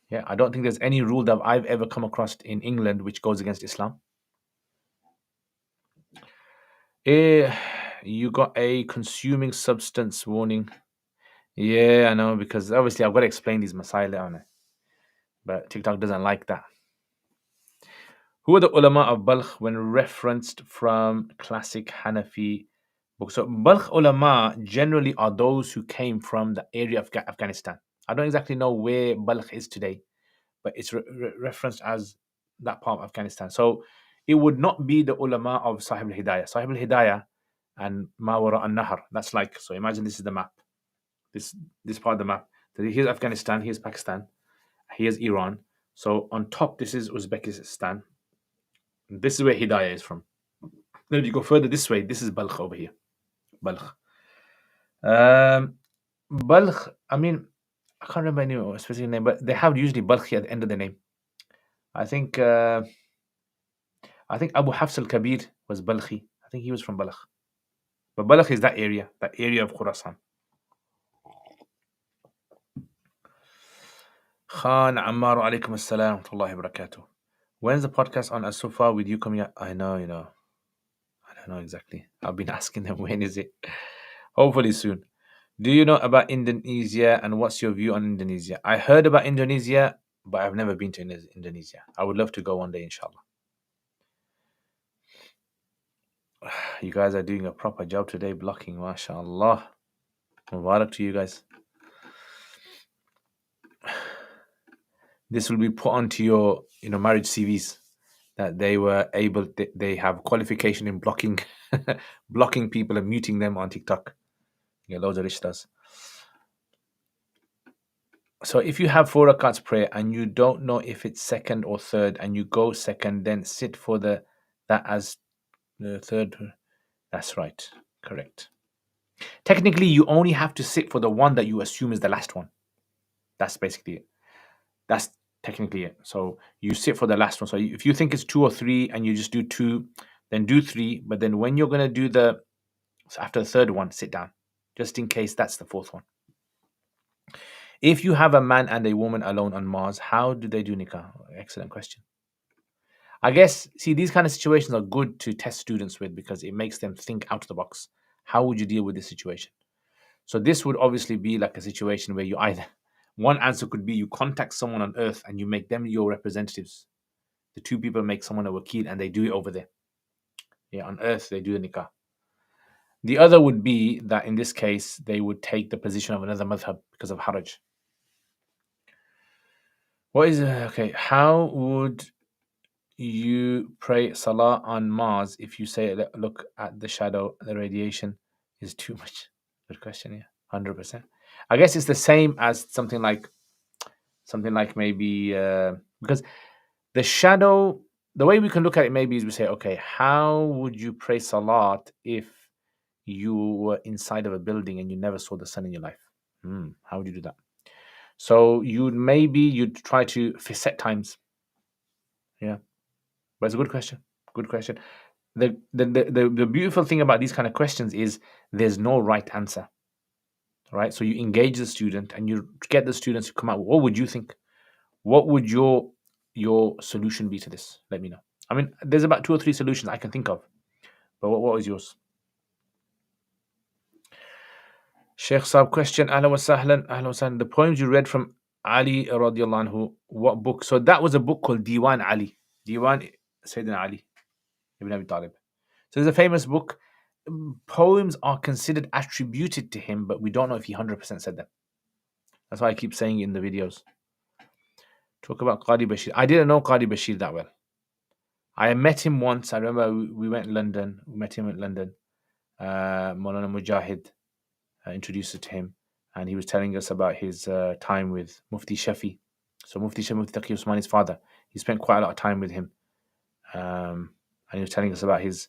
Yeah, I don't think there's any rule that I've ever come across in England which goes against Islam. You got a consuming substance warning. Yeah, I know, because obviously I've got to explain these masail on it. But TikTok doesn't like that. Who are the ulama of Balkh when referenced from classic Hanafi books? So Balkh ulama generally are those who came from the area of Afghanistan. I don't exactly know where Balkh is today, but it's referenced as that part of Afghanistan. So it would not be the ulama of Sahib al-Hidayah. Sahib al-Hidayah and Mawara al-Nahar. That's like, so imagine this is the map. This part of the map. So here's Afghanistan, here's Pakistan, here's Iran. So on top, this is Uzbekistan. This is where Hidayah is from. Then if you go further this way, this is Balkh over here. Balkh. Balkh, I mean, I can't remember any specific name, but they have usually Balkh at the end of the name. I think Abu Hafs al-Kabir was Balkhi. I think he was from Balkh. But Balkh is that area of Khurasan. Khan Ammar alaikum assalam wa rahmatullahi wa barakatuh. When's the podcast on As-Sufa with you coming out? I know. I don't know exactly. I've been asking them when is it. Hopefully soon. Do you know about Indonesia and what's your view on Indonesia? I heard about Indonesia, but I've never been to Indonesia. I would love to go one day, inshallah. You guys are doing a proper job today, blocking, mashallah. Mubarak to you guys. This will be put onto your, marriage CVs that they were able. They have qualification in blocking, blocking people and muting them on TikTok. Yeah, loads of rishtas. So if you have 4 rakats prayer and you don't know if it's second or third, and you go second, then sit for that as the third. That's right, correct. Technically, you only have to sit for the one that you assume is the last one. That's basically it. That's technically it. So you sit for the last one. So if you think it's 2 or 3 and you just do 2, then do 3. But then when you're going to do after the third one, sit down, just in case that's the fourth one. If you have a man and a woman alone on Mars, how do they do nikah? Excellent question. I guess, see, these kind of situations are good to test students with because it makes them think out of the box. How would you deal with this situation? So this would obviously be like a situation where you either, one answer could be you contact someone on earth and you make them your representatives. The 2 people make someone a wakil and they do it over there. Yeah, on earth they do the nikah. The other would be that in this case, they would take the position of another madhab because of haraj. How would you pray salah on Mars if you say, look at the shadow, the radiation is too much? Good question. Yeah, 100%. I guess it's the same as something like maybe because the shadow. The way we can look at it maybe is we say, okay, how would you pray salat if you were inside of a building and you never saw the sun in your life? How would you do that? So you'd try to set times. Yeah, but it's a good question. Good question. The beautiful thing about these kind of questions is there's no right answer, right? So you engage the student and you get the students to come out. What would you think? What would your solution be to this? Let me know. I mean, there's about 2 or 3 solutions I can think of, but what was yours? Sheikh Saab question. Ahlan wa sahlan. Ahlan wa sahlan. The poems you read from Ali radiallahu anhu, what book? So that was a book called Diwan Ali. Diwan Sayyidina Ali ibn Abi Talib. So there's a famous book. Poems are considered attributed to him, but we don't know if he 100% said them. That's why I keep saying in the videos. Talk about Qadi Bashir. I didn't know Qadi Bashir that well. I met him once. I remember we went to London. We met him in London. Maulana Mujahid introduced us to him, and he was telling us about his time with Mufti Shafi. So Mufti Shafi, Mufti Taqi Usmani's father. He spent quite a lot of time with him, and he was telling us about his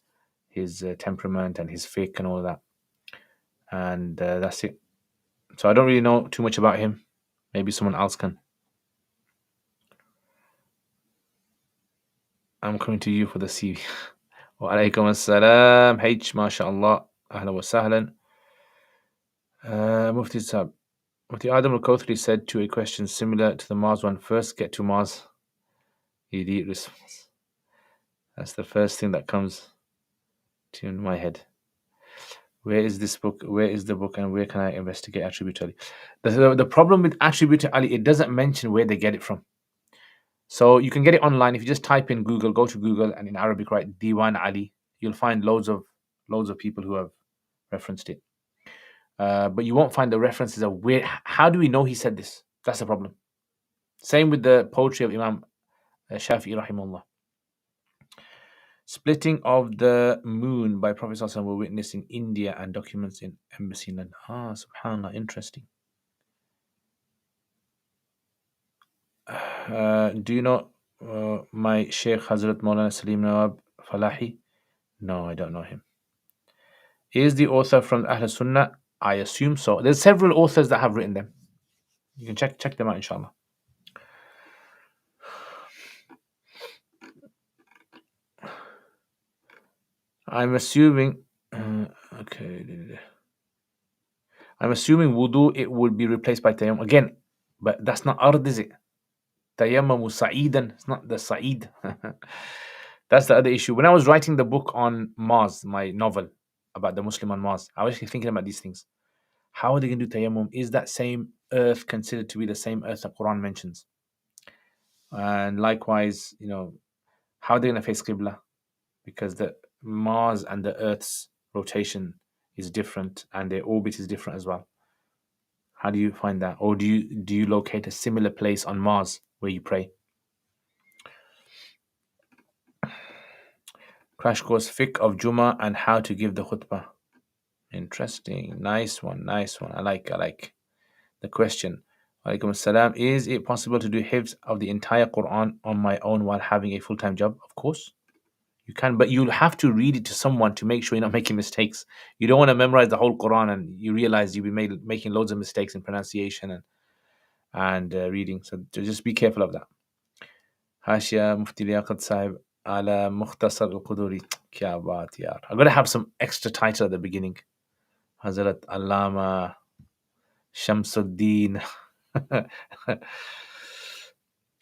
temperament and his fiqh and all of that. And that's it. So I don't really know too much about him. Maybe someone else can. I'm coming to you for the CV. Wa alaikum assalam. H, mashallah. Ahlan wa sahlan. Mufti Saab. Mufti Adam al-Kothri said to a question similar to the Mars one, first get to Mars. Idiot response. That's the first thing that comes to my head. Where is this book? Where is the book? And where can I investigate Attribute Ali? The problem with Attribute Ali, it doesn't mention where they get it from. So you can get it online. If you just type in Google, go to Google, and in Arabic write Diwan Ali, you'll find loads of people who have referenced it. But you won't find the references of where. How do we know he said this? That's the problem. Same with the poetry of Imam Shafi'i rahimahullah. Splitting of the moon by Prophet ﷺ were witnessed in India and documents in embassy in London. Subhanallah, interesting. Do you know my Sheikh Hazrat Maulana Salim Nawab Falahi? No, I don't know him. Is the author from Ahl Sunnah? I assume so. There's several authors that have written them. You can check them out, inshallah. I'm assuming. Okay. I'm assuming wudu, it would be replaced by tayammum again, but that's not ard, is it? Tayammamu sa'idan. It's not the sa'id. That's the other issue. When I was writing the book on Mars, my novel about the Muslim on Mars, I was actually thinking about these things. How are they going to do tayammum? Is that same earth considered to be the same earth the Quran mentions? And likewise, how are they going to face Qibla? Because the Mars and the Earth's rotation is different and their orbit is different as well. How do you find that? Or do you locate a similar place on Mars where you pray? Crash course fiqh of Jummah and how to give the khutbah. Interesting. Nice one. I like the question. Alaikum assalam. Is it possible to do hifz of the entire Quran on my own while having a full-time job? Of course. You can, but you'll have to read it to someone to make sure you're not making mistakes. You don't want to memorize the whole Quran and you realize you'll be making loads of mistakes in pronunciation and reading. So just be careful of that. Hashia Mufti Liaqat Sahib ala Mukhtasar al-Quduri. Kya baat yaar. I'm going to have some extra title at the beginning. Hazrat Allama Shamsuddin.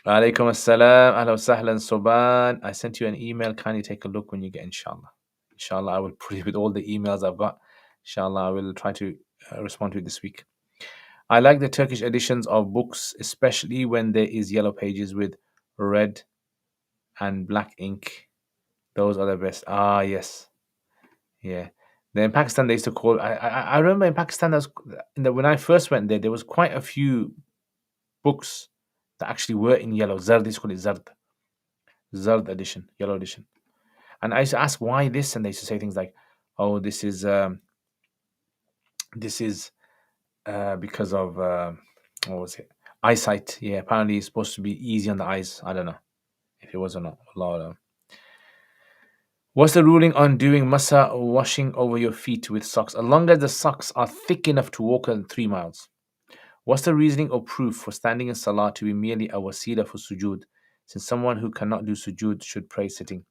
Alaikum assalam. Ahlan wa sahlan Soban. I sent you an email. Kindly take a look when you get, inshallah. Inshallah, I will put it with all the emails I've got. Inshallah, I will try to respond to it this week. I like the Turkish editions of books, especially when there is yellow pages with red and black ink. Those are the best. Yes. Yeah. Then in Pakistan, they used to call. I remember in Pakistan, when I first went there was quite a few books that actually were in yellow. Zard, it's called it Zard. Zard edition, yellow edition. And I used to ask why this, and they used to say things like, "Oh, this is This is because of what was it? Eyesight. Yeah, apparently it's supposed to be easy on the eyes. I don't know if it was or not. Allah Alam. What's the ruling on doing masa or washing over your feet with socks, as long as the socks are thick enough to walk 3 miles? What's the reasoning or proof for standing in salah to be merely a wasila for sujood, since someone who cannot do sujood should pray sitting?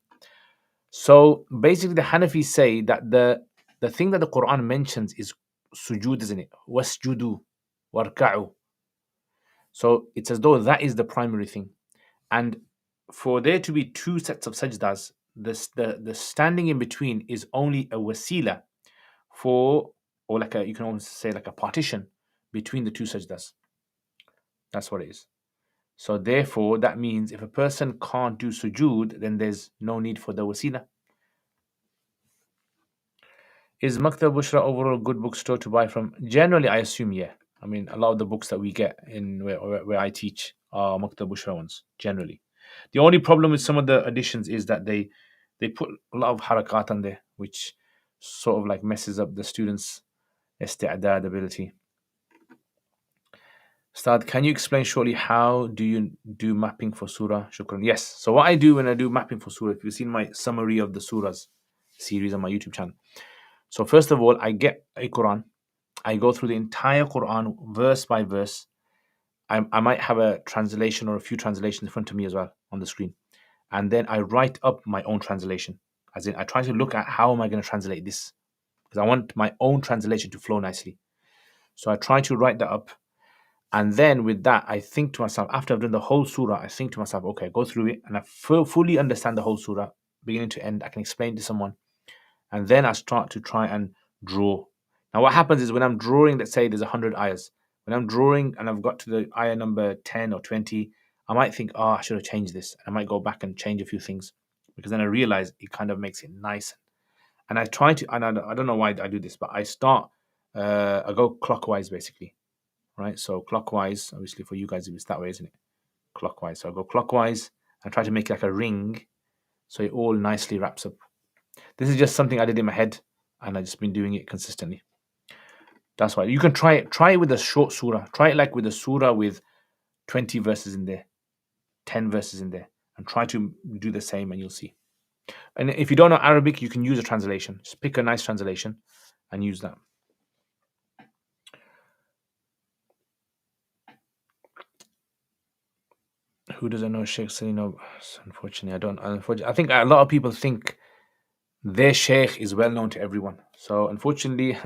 So basically, the Hanafis say that the thing that the Quran mentions is sujood, isn't it? Wasjudu, warka'u. So it's as though that is the primary thing. And for there to be two sets of sajdas, the standing in between is only a wasila for, or like a, you can almost say like a partition between the two sajdas. That's what it is. So therefore, that means if a person can't do sujood, then there's no need for the wasila. Is Maktab Bushra overall a good bookstore to buy from? Generally, I assume, yeah. I mean, a lot of the books that we get in where I teach are Maktab Bushra ones, generally. The only problem with some of the editions is that they put a lot of harakat on there, which sort of like messes up the students' isti'adad ability. Start, can you explain shortly how do you do mapping for surah? Shukran. Yes. So what I do when I do mapping for surah, if you've seen my summary of the surahs series on my YouTube channel. So first of all, I get a Quran. I go through the entire Quran verse by verse. I might have a translation or a few translations in front of me as well on the screen. And then I write up my own translation. As in, I try to look at how am I going to translate this? Because I want my own translation to flow nicely. So I try to write that up. And then with that, I think to myself, after I've done the whole surah, I think to myself, okay, go through it and I fully understand the whole surah, beginning to end. I can explain to someone. And then I start to try and draw. Now, what happens is when I'm drawing, let's say there's 100 ayahs. When I'm drawing and I've got to the ayah number 10 or 20, I might think, oh, I should have changed this. I might go back and change a few things because then I realize it kind of makes it nice. And I try to, and I don't know why I do this, but I go clockwise basically, right? So clockwise, obviously for you guys, it's that way, isn't it? Clockwise. So I go clockwise and try to make it like a ring so it all nicely wraps up. This is just something I did in my head and I've just been doing it consistently. That's why you can try it. Try it with a short surah. Try it like with a surah with 20 verses in there, 10 verses in there, and try to do the same and you'll see. And if you don't know Arabic, you can use a translation. Just pick a nice translation and use that. Who doesn't know Sheikh Salino? Unfortunately, I don't. Unfortunately, I think a lot of people think their Sheikh is well known to everyone. So unfortunately,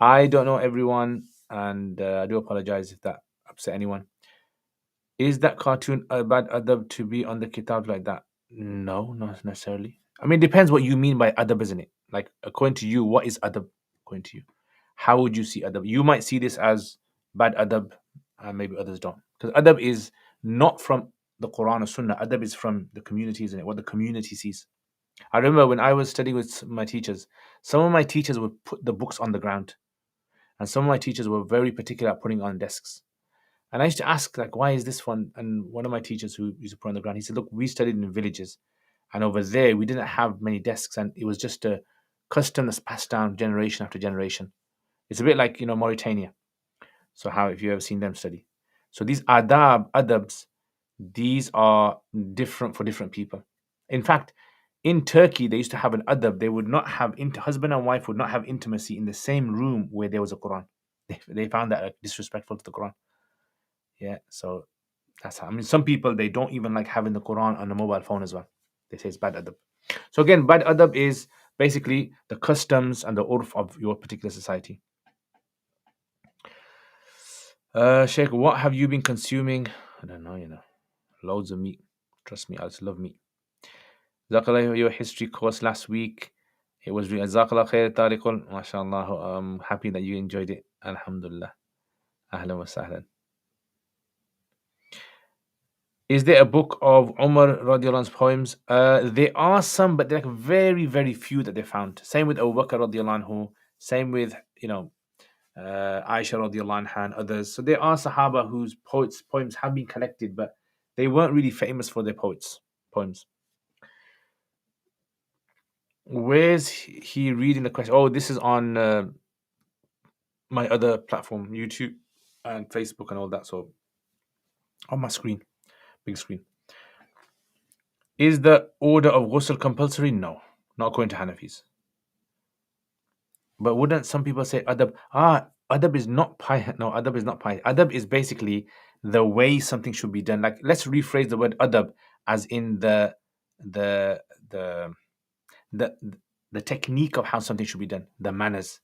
I don't know everyone, and I do apologize if that upset anyone. Is that cartoon a bad adab to be on the kitab like that? No, not necessarily. I mean, it depends what you mean by adab, isn't it? Like, according to you, what is adab? According to you, how would you see adab? You might see this as bad adab, and maybe others don't. Because adab is not from the Quran or Sunnah. Adab is from the community, isn't it? What the community sees. I remember when I was studying with my teachers, some of my teachers would put the books on the ground, and some of my teachers were very particular at putting on desks. And I used to ask, like, why is this one? And one of my teachers who used to put on the ground, he said, look, we studied in villages. And over there, we didn't have many desks. And it was just a custom that's passed down generation after generation. It's a bit like, Mauritania. So how, if you ever seen them study. So these adabs, these are different for different people. In fact, in Turkey, they used to have an adab. They would not have, husband and wife would not have intimacy in the same room where there was a Quran. They found that disrespectful to the Quran. Yeah, so that's how. I mean, some people they don't even like having the Quran on a mobile phone as well. They say it's bad adab. So again, bad adab is basically the customs and the urf of your particular society. Sheikh, what have you been consuming? I don't know, loads of meat. Trust me, I just love meat. Jazakallah, your history course last week. It was really Jazakallah khair tariqul. MashaAllah. I'm happy that you enjoyed it. Alhamdulillah. Ahlan wa sahlan. Is there a book of Umar radiallahu anhu's poems? There are some, but they're like very, very few that they found. Same with Abu Bakr radiallahu anhu. Same with, Aisha radiallahu anha and others. So there are Sahaba whose poems have been collected, but they weren't really famous for their poems. Where's he reading the question? Oh, this is on my other platform, YouTube and Facebook and all that. So on my screen, big screen. Is the order of ghusl compulsory? No, not according to Hanafis. But wouldn't some people say adab? Adab is not piety. No, adab is not piety. Adab is basically the way something should be done. Like, let's rephrase the word adab as in the the the the technique of how something should be done, the manners.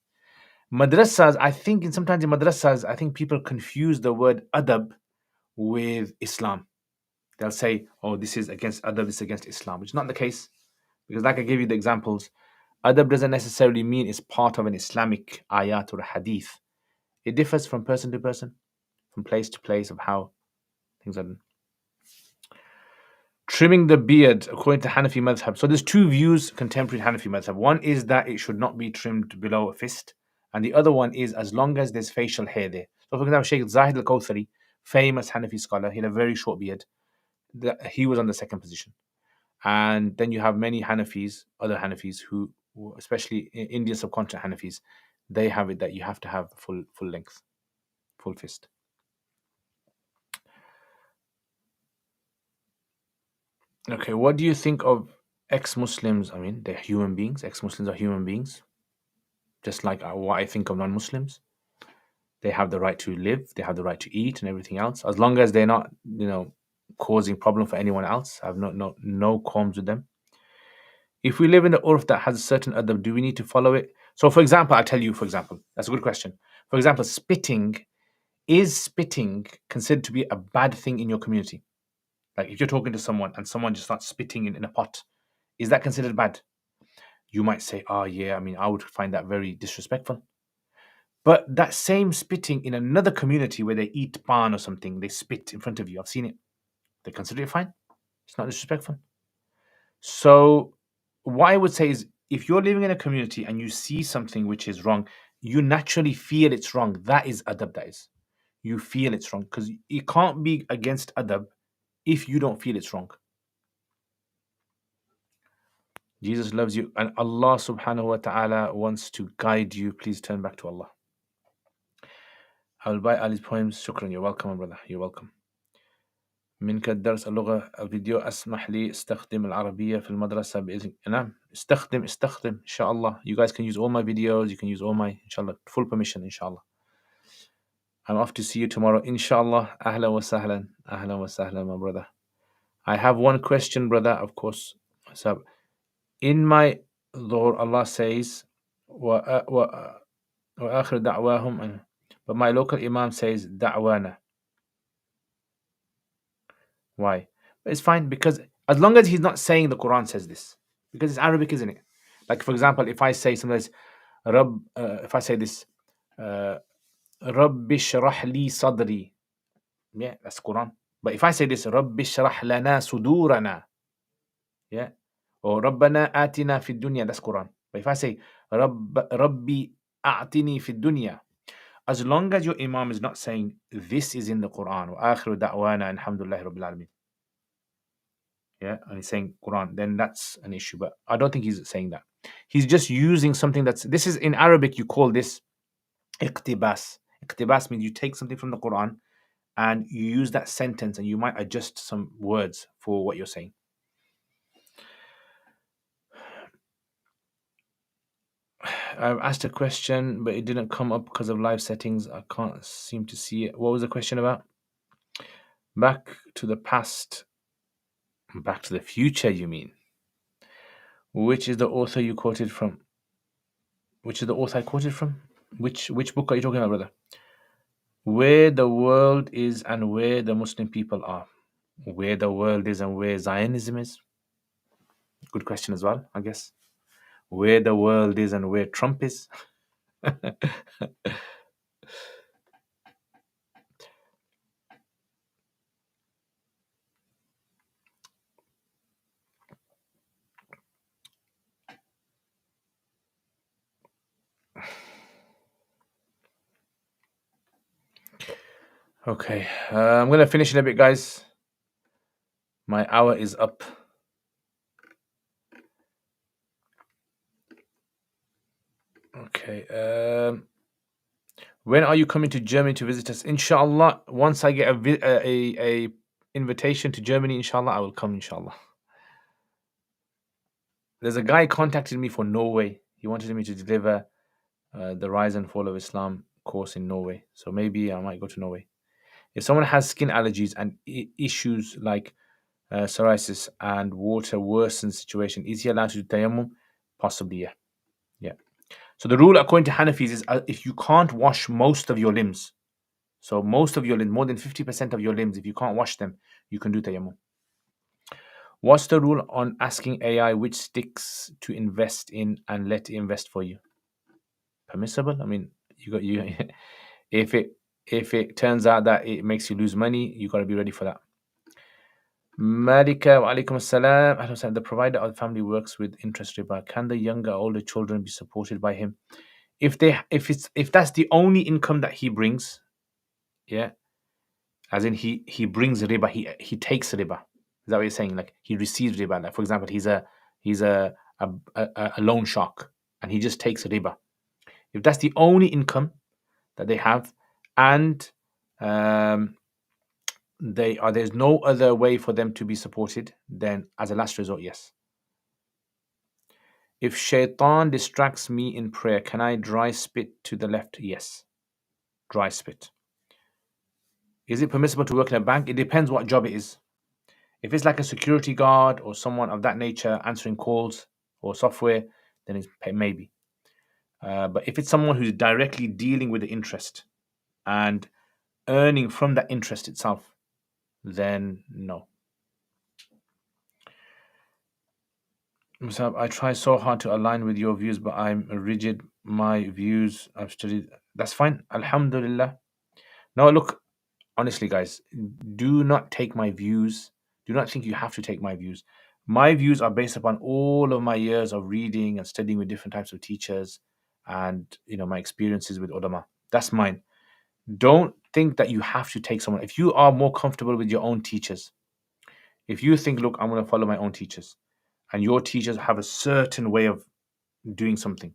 Madrasas, I think, sometimes in madrasas, I think people confuse the word adab with Islam. They'll say, "Oh, this is against adab, this is against Islam," which is not the case, because, like I gave you the examples, adab doesn't necessarily mean it's part of an Islamic ayat or a hadith. It differs from person to person, from place to place, of how things are done. Trimming the beard according to Hanafi madhab. So there's two views contemporary Hanafi madhab. One is that it should not be trimmed below a fist, and the other one is as long as there's facial hair there. So, for example, Shaykh Zahid al-Kawthari, famous Hanafi scholar, he had a very short beard. He was on the second position. And then you have many Hanafis, other Hanafis, who, especially Indian subcontinent Hanafis, they have it that you have to have full length, full fist. Okay, what do you think of ex-Muslims? I mean, they're human beings. Ex-Muslims are human beings, just like what I think of non-Muslims. They have the right to live, they have the right to eat and everything else, as long as they're not, causing problem for anyone else. I have no qualms with them. If we live in the urf that has a certain adab, do we need to follow it? So, for example, I'll tell you, for example, that's a good question. For example, is spitting considered to be a bad thing in your community? Like, if you're talking to someone and someone just starts spitting in a pot, is that considered bad? You might say, oh, yeah, I mean, I would find that very disrespectful. But that same spitting in another community where they eat pan or something, they spit in front of you. I've seen it. They consider it fine. It's not disrespectful. So, what I would say is, if you're living in a community and you see something which is wrong, you naturally feel it's wrong. That is adab, that is. You feel it's wrong, because it can't be against adab if you don't feel it's wrong. Jesus loves you, and Allah subhanahu wa ta'ala wants to guide you. Please turn back to Allah. I will buy Ali's poems. Shukran. You're welcome, brother. You're welcome. منك الدرس اللغة الفيديو أسمح لي استخدم العربية في المدرسة بإذن. نعم استخدم إن شاء الله. You guys can use all my videos. You can use all my, inshallah, full permission, inshallah. I'm off to see you tomorrow, inshallah. Ahlan wa sahlan. Ahlan wa sahlan, my brother. I have one question, brother, of course. So, in my Dhuhr, Allah says, وآخر دعواهم, but my local Imam says da'wana. Why? But it's fine, because as long as he's not saying the Quran says this, because it's Arabic, isn't it? Like, for example, if I say something like if I say this, Rabbi shrah li sadri, yeah, that's Quran. But if I say this, Rabbi shrah lana sudurana, yeah, or Rabbana atina fid dunya, that's Quran. But if I say Rabbi a'tini fid dunya, as long as your Imam is not saying this is in the Quran, wa akhiru da'wana alhamdulillahi rabbil alamin, yeah, and he's saying Quran, then that's an issue. But I don't think he's saying that. He's just using something this is in Arabic, you call this iqtibas. Iqtibas means you take something from the Quran and you use that sentence and you might adjust some words for what you're saying. I've asked a question, but it didn't come up because of live settings. I can't seem to see it. What was the question about? Back to the past. Back to the future, you mean? Which is the author you quoted from? Which is the author I quoted from? Which book are you talking about, brother? Where the world is and where the Muslim people are. Where the world is and where Zionism is. Good question as well, I guess. Where the world is and where Trump is. Okay, I'm going to finish in a bit, guys. My hour is up. Okay. When are you coming to Germany to visit us? Inshallah, once I get a invitation to Germany, inshallah, I will come, inshallah. There's a guy contacted me for Norway. He wanted me to deliver the Rise and Fall of Islam course in Norway. So maybe I might go to Norway. If someone has skin allergies and issues like psoriasis and water worsens situation, is he allowed to do tayammum? Possibly, yeah. Yeah. So the rule according to Hanafis is if you can't wash most of your limbs, so most of your limbs, more than 50% of your limbs, if you can't wash them, you can do tayammum. What's the rule on asking AI which sticks to invest in and let it invest for you? Permissible? I mean, you if it turns out that it makes you lose money, you got to be ready for that. Malika wa alaikum assalam. Ahlan wa sahlan. The provider of the family works with interest riba. Can the younger or older children be supported by him? If that's the only income that he brings, yeah, as in he brings riba, he takes riba. Is that what you're saying? Like he receives riba. Like for example, he's a loan shark and he just takes riba. If that's the only income that they have, and there's no other way for them to be supported, then as a last resort, yes. If shaitan distracts me in prayer, can I dry spit to the left? Yes. Dry spit. Is it permissible to work in a bank? It depends what job it is. If it's like a security guard or someone of that nature answering calls or software, then it's maybe. But if it's someone who's directly dealing with the interest and earning from that interest itself, then no. Musab, I try so hard to align with your views, but I'm rigid. My views, I've studied. That's fine. Alhamdulillah. No, look, honestly, guys, do not take my views. Do not think you have to take my views. My views are based upon all of my years of reading and studying with different types of teachers and my experiences with ulama. That's mine. Don't think that you have to take someone. If you are more comfortable with your own teachers, if you think, look, I'm going to follow my own teachers, and your teachers have a certain way of doing something,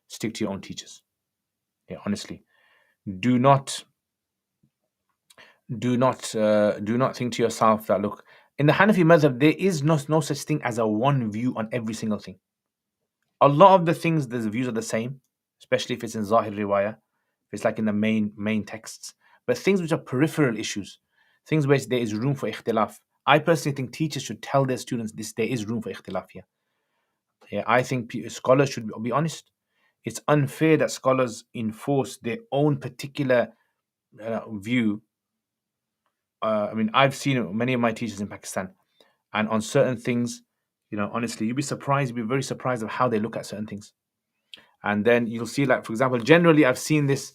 stick to your own teachers. Yeah, honestly, do not think to yourself that, look, in the Hanafi madhab there is no such thing as a one view on every single thing. A lot of the things, the views are the same, especially if it's in Zahir Riwayah, if it's like in the main texts. But things which are peripheral issues, things where there is room for ikhtilaf, I personally think teachers should tell their students this: there is room for ikhtilaf here. Yeah, I think scholars should be honest. It's unfair that scholars enforce their own particular view. I mean, I've seen many of my teachers in Pakistan, and on certain things, honestly, you'd be surprised. You'd be very surprised of how they look at certain things. And then you'll see, like, for example, generally, I've seen this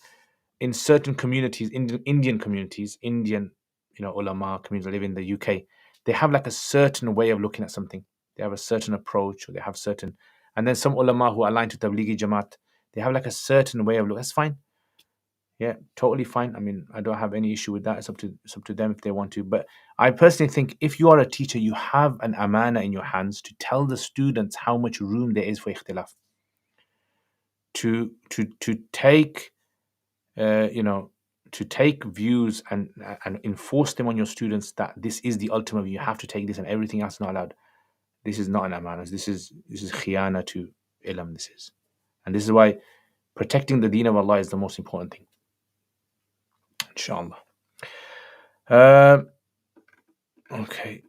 in certain communities, Indian communities, Indian, ulama communities that live in the UK. They have like a certain way of looking at something. They have a certain approach, or they have certain, and then some ulama who are aligned to Tablighi Jamaat, they have like a certain way of looking. That's fine. Yeah, totally fine. I mean, I don't have any issue with that. It's up to them if they want to. But I personally think if you are a teacher, you have an amana in your hands to tell the students how much room there is for ikhtilaf. To take, to take views and enforce them on your students that this is the ultimate view. You have to take this and everything else is not allowed. This is not an amana. This is khiyana to ilm. And this is why protecting the deen of Allah is the most important thing. Inshallah. Okay.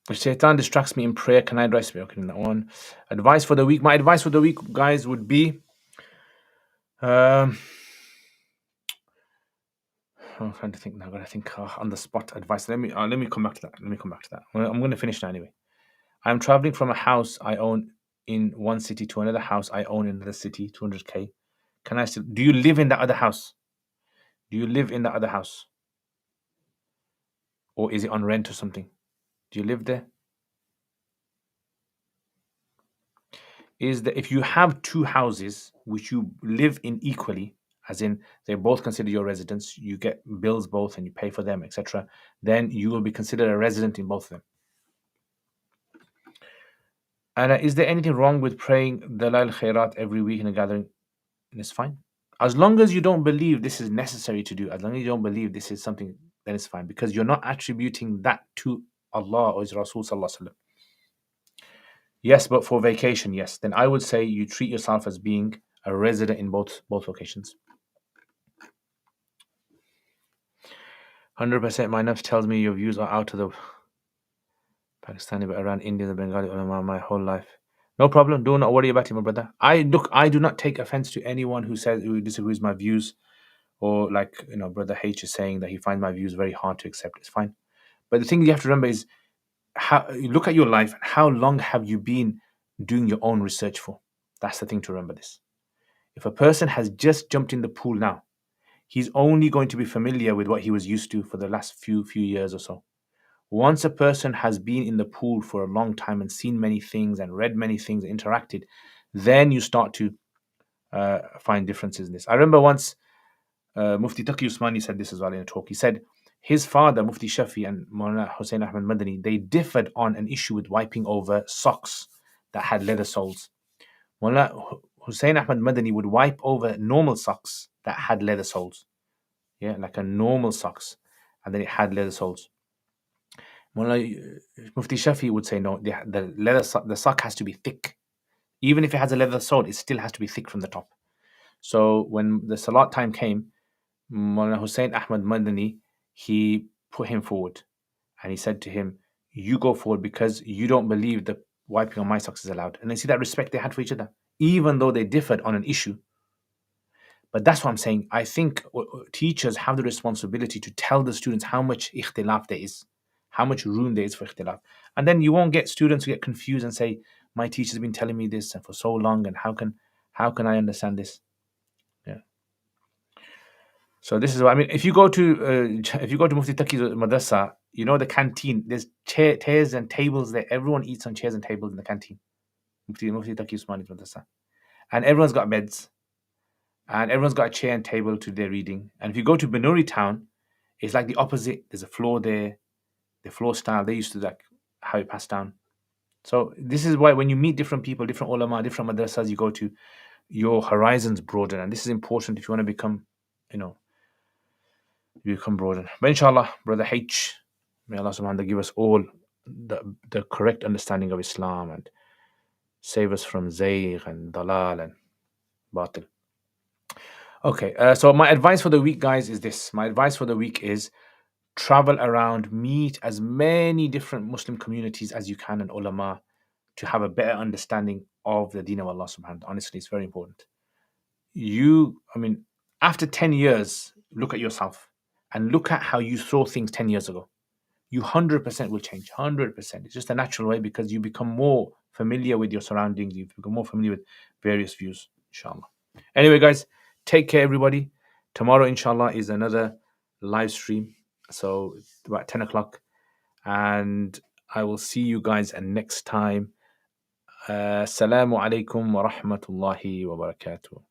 If Shaitan distracts me in prayer, can I address me? Okay, that one. Advice for the week. My advice for the week, guys, would be I'm trying to think now. I think on the spot advice. Let me come back to that. I'm going to finish now anyway. I'm traveling from a house I own in one city to another house I own in another city, 200k. Can I still? Do you live in that other house? Do you live in that other house? Or is it on rent or something? Do you live there? Is that if you have two houses which you live in equally, as in they both consider your residence, you get bills both and you pay for them, etc., then you will be considered a resident in both of them. And is there anything wrong with praying Dalal Khairat every week in a gathering? and it's fine. As long as you don't believe this is necessary to do, as long as you don't believe this is something, then it's fine, because you're not attributing that to Allah or His Rasul sallallahu alaihi wasallam. Yes, but for vacation, yes, then I would say you treat yourself as being a resident in both locations. 100% my nafs tells me your views are out of the Pakistani, but around India, the Bengali ulama my whole life. No problem. Do not worry about it, my brother. I do not take offense to anyone who disagrees my views, or like brother H is saying that he finds my views very hard to accept. It's fine. But the thing you have to remember is how you look at your life. How long have you been doing your own research for? That's the thing to remember. This. If a person has just jumped in the pool now, he's only going to be familiar with what he was used to for the last few years or so. Once a person has been in the pool for a long time and seen many things and read many things and interacted, then you start to find differences in this. I remember once Mufti Taqi Usmani said this as well in a talk. He said his father, Mufti Shafi, and Maulana Hussain Ahmad Madani, they differed on an issue with wiping over socks that had leather soles. Maulana Hussain Ahmad Madani would wipe over normal socks that had leather soles. Yeah, like a normal socks, and then it had leather soles. Mufti Shafi would say no, the sock has to be thick. Even if it has a leather sole, it still has to be thick from the top. So when the salat time came, Maulana Hussain Ahmad Madani, he put him forward and he said to him, you go forward because you don't believe that wiping on my socks is allowed. And I see that respect they had for each other, even though they differed on an issue. But that's what I'm saying. I think teachers have the responsibility to tell the students how much ikhtilaf there is, how much room there is for ikhtilaf. And then you won't get students who get confused and say, my teacher's been telling me this for so long, and how can I understand this? Yeah. So this is what I mean. If you go to Mufti Taqi's madrasa, the canteen. There's chairs and tables there. Everyone eats on chairs and tables in the canteen. Mufti Taqi Usmani's madrasa, and everyone's got beds, and everyone's got a chair and table to their reading. And if you go to Banuri town, it's like the opposite. There's a floor there, the floor style. They used to like how it passed down. So this is why when you meet different people, different ulama, different madrasas you go to, your horizons broaden, and this is important if you want to become, you become broaden. But inshallah, brother H, may Allah subhanahu wa ta'ala give us all the correct understanding of Islam and save us from zayg and dalal and batil. Okay, so my advice for the week, guys, is this. My advice for the week is travel around, meet as many different Muslim communities as you can and ulama to have a better understanding of the deen of Allah subhanahu wa ta'ala. Honestly, it's very important. After 10 years, look at yourself and look at how you saw things 10 years ago. You 100% will change, 100%. It's just a natural way because you become more familiar with your surroundings. You become more familiar with various views, inshallah. Anyway, guys, take care, everybody. Tomorrow, inshallah, is another live stream. So about 10 o'clock. And I will see you guys next time. Assalamu alaikum wa rahmatullahi wa barakatuh.